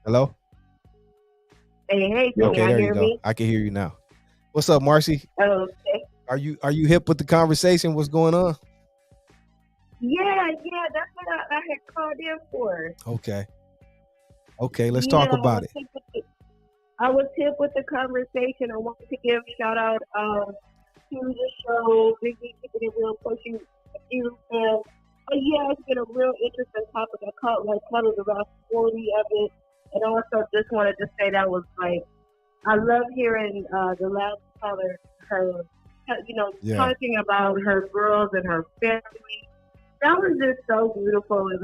Hello. Hey. Okay, there you go. Me? I can hear you now. What's up, Marcy? Okay. Are you hip with the conversation? What's going on? Yeah. That's what I had called in for. Okay. Let's talk about it. I was hip with the conversation. I wanted to give a shout out to the show, Big D Keeping It Real, pushing you. And it's been a real interesting topic. I covered about 40 of it, and also just wanted to say that was like. I love hearing the last caller, talking about her girls and her family. That was just so beautiful, and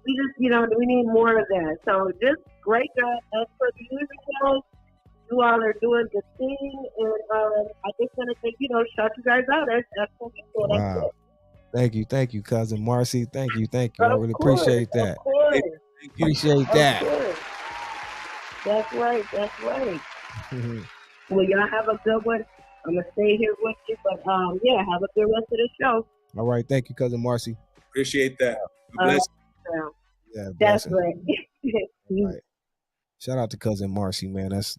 we just, we need more of that. So just great job. As for the music, you all are doing the thing, and I just want to say, shout you guys out. That's what we said. Wow. Thank you, Cousin Marcy. Thank you. I really appreciate that. Appreciate that. That's right. Well, y'all have a good one. I'm going to stay here with you, but have a good rest of the show. All right. Thank you, Cousin Marcy. Appreciate that. Yeah, that's right. All right. Shout out to Cousin Marcy, man. That's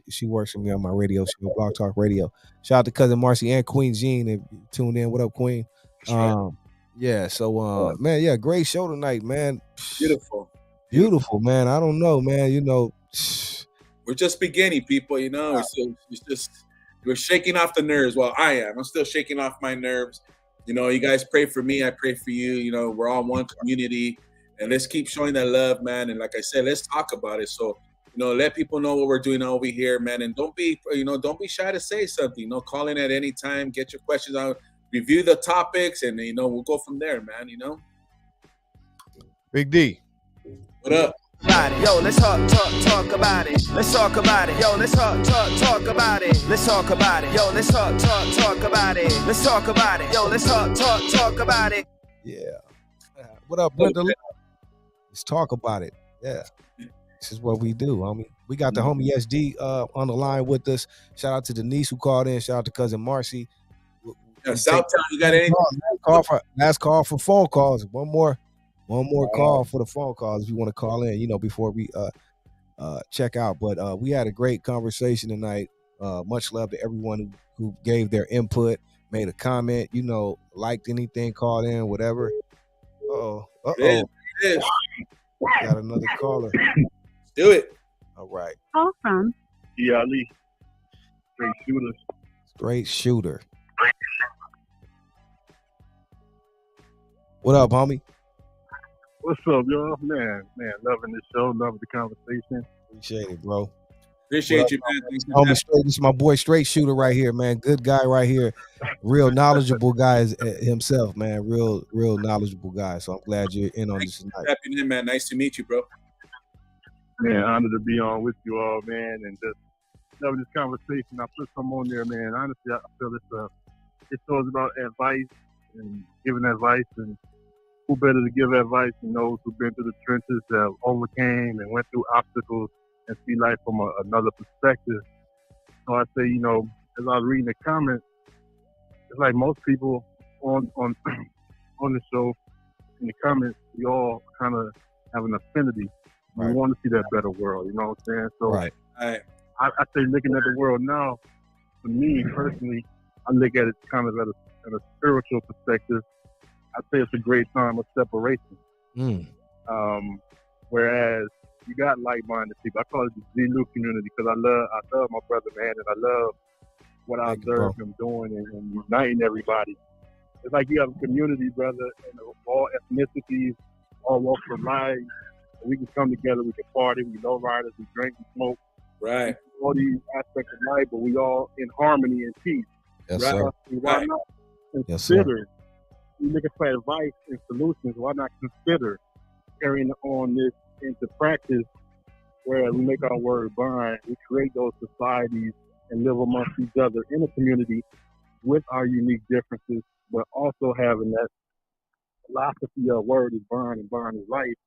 she works with me on my radio show, Blog Talk Radio. Shout out to Cousin Marcy and Queen Jean if you tuned in. What up, Queen? Yeah, so man, great show tonight, man. Beautiful, man. I don't know, man. We're just beginning, people. We're shaking off the nerves. Well, I am. I'm still shaking off my nerves. You guys pray for me. I pray for you. We're all one community, and let's keep showing that love, man. And like I said, let's talk about it. So, let people know what we're doing over here, man. And don't be shy to say something. Call in at any time. Get your questions out. Review the topics, and we'll go from there, man. Big D. What up? Yo, let's talk about it. Let's talk about it. Yo, let's talk about it. Let's talk about it. Yo, let's talk about it. Let's talk about it. Yo, let's talk about it. Yeah. What up, Brenda? Let's talk about it. Yeah. This is what we do, homie. We got the homie SD on the line with us. Shout out to Denise who called in. Shout out to Cousin Marcy. Southtown, you got anything? Last call for phone calls. One more call for the phone calls if you want to call in, before we check out. But we had a great conversation tonight. Much love to everyone who gave their input, made a comment, liked anything, called in, whatever. Uh-oh. Got another caller. Do it. All right. Call from Ali. Straight shooter. What up, homie? What's up, y'all? Man, loving this show, loving the conversation. Appreciate it, bro. Appreciate you, man. Homie, this is my boy, Straight Shooter right here, man. Good guy right here. Real knowledgeable guy himself, man. Real knowledgeable guy. So I'm glad you're in on this tonight. Happy man. Nice to meet you, bro. Man, honored to be on with you all, man, and just loving this conversation. I put some on there, man. Honestly, I feel it shows about advice and giving advice, and who better to give advice than those who've been through the trenches, that overcame and went through obstacles and see life from another perspective. So I say, you know, as I was reading the comments, it's like most people on the show, in the comments, we all kind of have an affinity. Right. We want to see that better world, you know what I'm saying? So Right. Right. I say looking at the world now, for me personally, I look at it kind of at a spiritual perspective. I say it's a great time of separation. Whereas you got like-minded people. I call it the G-Lew community because I love my brother, man, and I love what I observe him doing and uniting everybody. It's like you have a community, brother, and all ethnicities, all walks of life. We can come together, we can party, we low riders, we drink, we smoke. Right. All these aspects of life, but we all in harmony and peace. Yes, Right. sir. Why not Yes, sir. consider, we looking for advice and solutions, why not consider carrying on this into practice where we make our word bond, we create those societies and live amongst each other in a community with our unique differences, but also having that philosophy of word is bond and bond is life,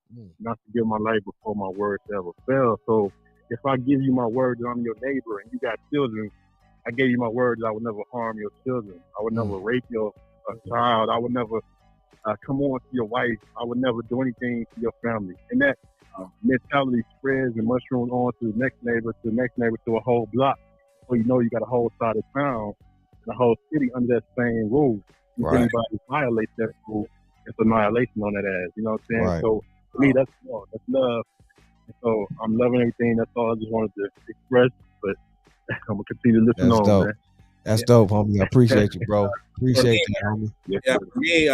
not to give my life before my words ever fail. So if I give you my word that I'm your neighbor and you got children, I gave you my word that I would never harm your children. I would never rape your child. I would never come on to your wife. I would never do anything to your family. And that mentality spreads and mushrooms on to the next neighbor, to a whole block. So you know you got a whole side of town and a whole city under that same rule. If Right. anybody violates that rule, it's annihilation on that ass. You know what I'm saying? Right. So for me, that's love. That's love. And so I'm loving everything. That's all I just wanted to express. But I'm gonna continue to listen That's on, dope. man. That's dope, homie. I appreciate you, bro. Appreciate that, homie. Yeah, for me,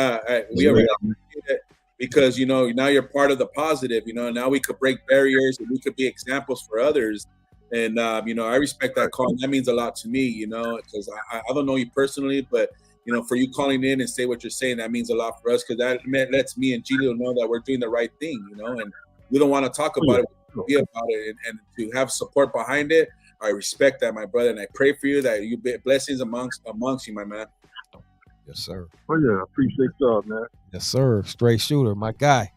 we really appreciate it because, you know, now you're part of the positive, you know, now we could break barriers and we could be examples for others. And, you know, I respect that call. And that means a lot to me, you know, because I don't know you personally, but, you know, for you calling in and say what you're saying, that means a lot for us because that lets me and G-Lew know that we're doing the right thing, you know, and we don't want to talk about it, we be about it, and to have support behind it. I respect that, my brother, and I pray for you that you be blessings amongst you, my man. Yes, sir. Oh yeah, I appreciate y'all, man. Yes, sir. Straight shooter, my guy.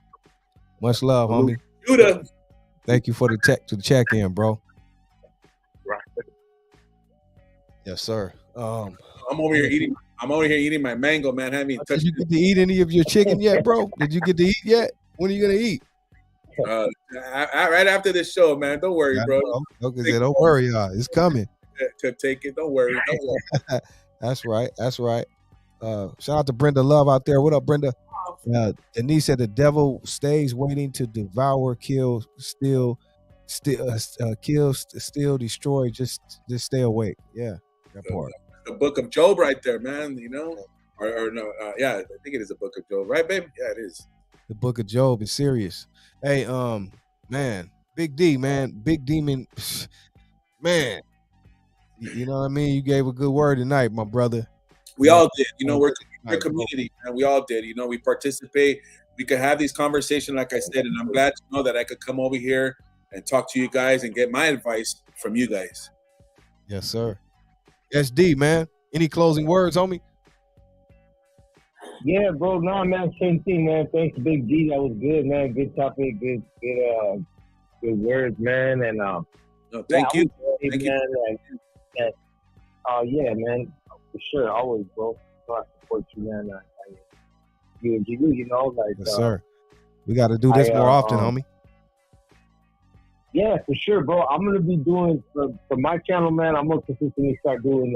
Much love, homie. Shooter. Thank you for the check in, bro. Right. Yes, sir. I'm over here eating my mango, man. I haven't Did you get to eat any of your chicken yet, bro? Did you get to eat yet? When are you gonna eat? Right after this show, man. Don't worry, bro. Don't worry, y'all. It's coming. Could take it. Don't worry. That's right. That's right. Shout out to Brenda Love out there. What up, Brenda? Denise said the devil stays waiting to devour, kill, steal, destroy. Just stay awake. Yeah, that part. The book of Job, right there, man. You know, or no? Yeah, I think it is the book of Job, right, babe? Yeah, it is. The book of Job is serious. Hey, man, Big D, man, Big Demon, man. You know what I mean? You gave a good word tonight, my brother. We all did. You know, we're a community, and we all did. You know, we participate. We could have these conversations, like I said, and I'm glad to know that I could come over here and talk to you guys and get my advice from you guys. Yes, sir. SD, man. Any closing words, homie? Yeah, bro. No, man. Same thing, man. Thanks, Big D. That was good, man. Good topic. Good words, man. And thank you. Thank you, man. Yeah, man. For sure, always, bro. I support you, man. You and G-Lew, you know, like. Yes, sir. We got to do this more often, homie. Yeah, for sure, bro. I'm gonna be doing for my channel, man. I'm gonna consistently start doing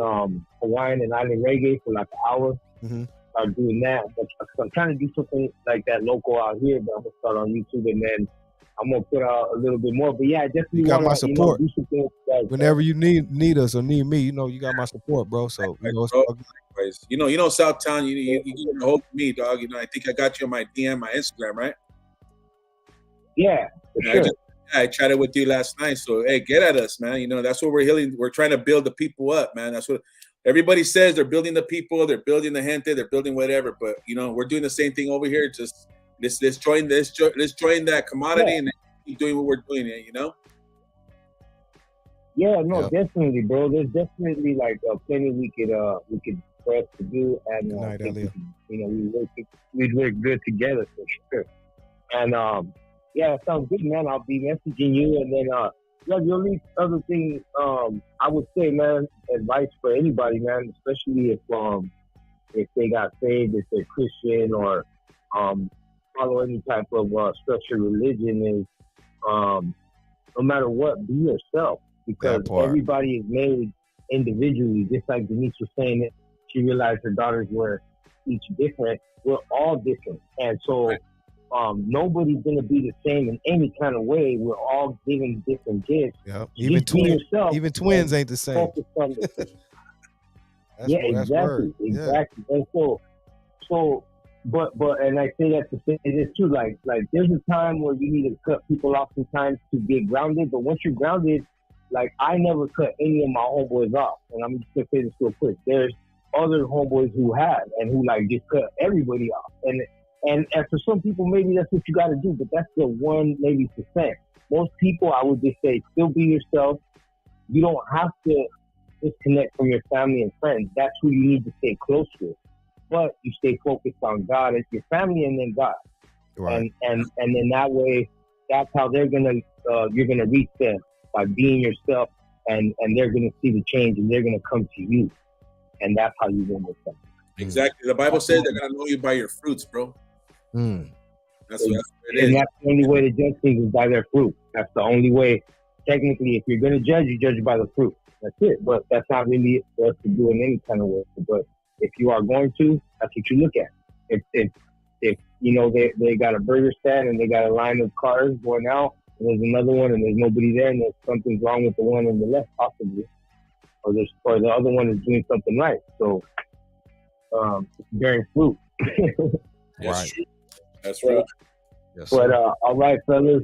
Hawaiian and island reggae for like an hour. Mm-hmm. Start doing that, but I'm trying to do something like that local out here. But I'm gonna start on YouTube, and then I'm gonna put out a little bit more. But yeah, I definitely you got my support. Do something like whenever you need us or need me, you know, you got my support, bro. So you know, you know, Southtown, you get a hold of me, dog. You know, I think I got you on my DM, my Instagram, right? Yeah, for sure. I chatted with you last night, so hey, get at us, man. You know, that's what we're healing. We're trying to build the people up, man. That's what everybody says. They're building the people, they're building the gente, they're building whatever. But you know, we're doing the same thing over here. Just let's join that commodity and keep doing what we're doing. You know. Yeah, no, Yep. definitely, bro. There's definitely like plenty we could for us to do, and Good night, I think Elliot. we'd work good together for sure. And yeah, it sounds good, man. I'll be messaging you, and then yeah, the only other thing I would say, man, advice for anybody, man, especially if they got saved, if they're Christian or follow any type of structured religion, is no matter what, be yourself, because everybody is made individually. Just like Denise was saying, that she realized her daughters were each different. We're all different, and so nobody's gonna be the same in any kind of way. We're all given different gifts. Yep. Even twins ain't the same. Focus on That's yeah, that's exactly, word. Yeah. exactly. And so, but, and I say that to say this too. Like, there's a time where you need to cut people off sometimes to get grounded. But once you're grounded, like I never cut any of my homeboys off. And I'm just gonna say this real quick. There's other homeboys who have and who like just cut everybody off. And for some people, maybe that's what you got to do. But that's the one maybe %. Most people, I would just say, still be yourself. You don't have to disconnect from your family and friends. That's who you need to stay close with. But you stay focused on God as your family, and then God. Right. And then that way, that's how you're gonna reach them, by being yourself, and they're gonna see the change, and they're gonna come to you, and that's how you win with them. Exactly. The Bible says they're gonna know you by your fruits, bro. That's what it is. And that's the only way to judge things is by their fruit. That's the only way. Technically, if you're gonna judge, you judge by the fruit. That's it. But that's not really for us to do in any kind of way. But if you are going to, that's what you look at. If you know they got a burger stand and they got a line of cars going out, and there's another one and there's nobody there, and there's something's wrong with the one on the left, possibly, or the other one is doing something right. So it's bearing fruit. Right. That's right. Yes, but all right, fellas,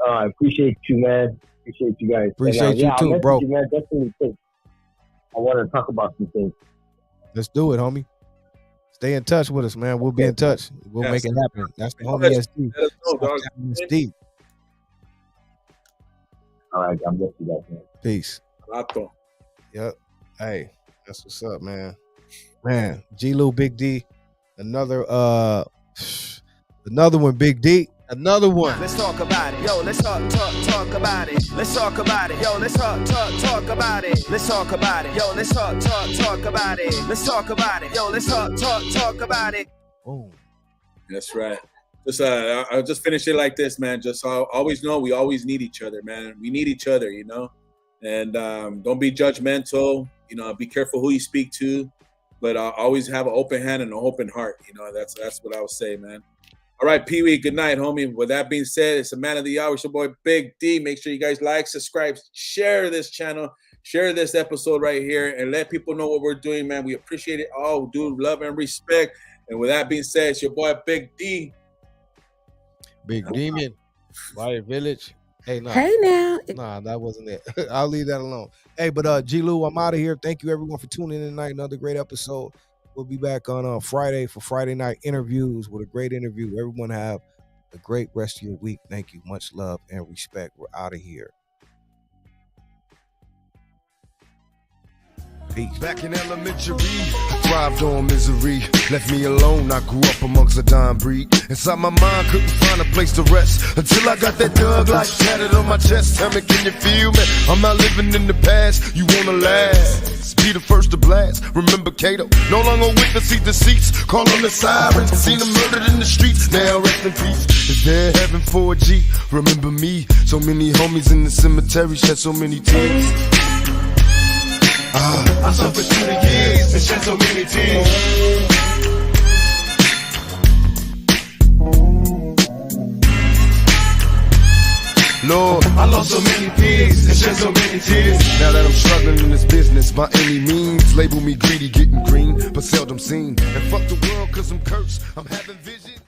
I appreciate you, man. Appreciate you guys. Appreciate you I'll too, message bro. you, man. Definitely, I want to talk about some things. Let's do it, homie. Stay in touch with us, man. We'll be in touch. We'll make it happen. That's the homie SD. SD. All right, God bless you guys, man. Peace. Yep. Hey, that's what's up, man. Man, G-Lew, Big D, another one, Big D. Another one. Let's talk about it. Yo, let's talk about it. Let's talk about it. Yo, let's talk about it. Let's talk about it. Yo, let's talk about it. Let's talk about it. Yo, let's talk about it. Boom. That's right. I'll just finish it like this, man. Just always know we always need each other, man. We need each other, you know. And don't be judgmental. You know, be careful who you speak to, but always have an open hand and an open heart. You know, that's what I would say, man. All right, Pee Wee, good night, homie. With that being said, it's the man of the hour. It's your boy, Big D. Make sure you guys like, subscribe, share this channel, share this episode right here, and let people know what we're doing, man. We appreciate it all, dude. Love and respect. And with that being said, it's your boy, Big D. Big Demon, Riot Village. Hey, nah. Hey, now. Nah, that wasn't it. I'll leave that alone. Hey, but G-Lew, I'm out of here. Thank you, everyone, for tuning in tonight. Another great episode. We'll be back on Friday for Friday night interviews with a great interview. Everyone have a great rest of your week. Thank you. Much love and respect. We're out of here. Peace. Back in elementary, I thrived on misery. Left me alone, I grew up amongst a dying breed. Inside my mind, couldn't find a place to rest until I got that Doug like tatted on my chest. Tell me, can you feel me? I'm not living in the past, you wanna last. Be the first to blast. Remember Cato, no longer witness see deceits. Call on the sirens, seen them murdered in the streets. Now rest in peace. Is there heaven for a G? Remember me, so many homies in the cemetery, shed so many tears. I suffered through the years and shed so many tears. Lord, I lost so many pigs and shed so many tears. Now that I'm struggling in this business by any means, label me greedy, getting green, but seldom seen. And fuck the world cause I'm cursed, I'm having visions.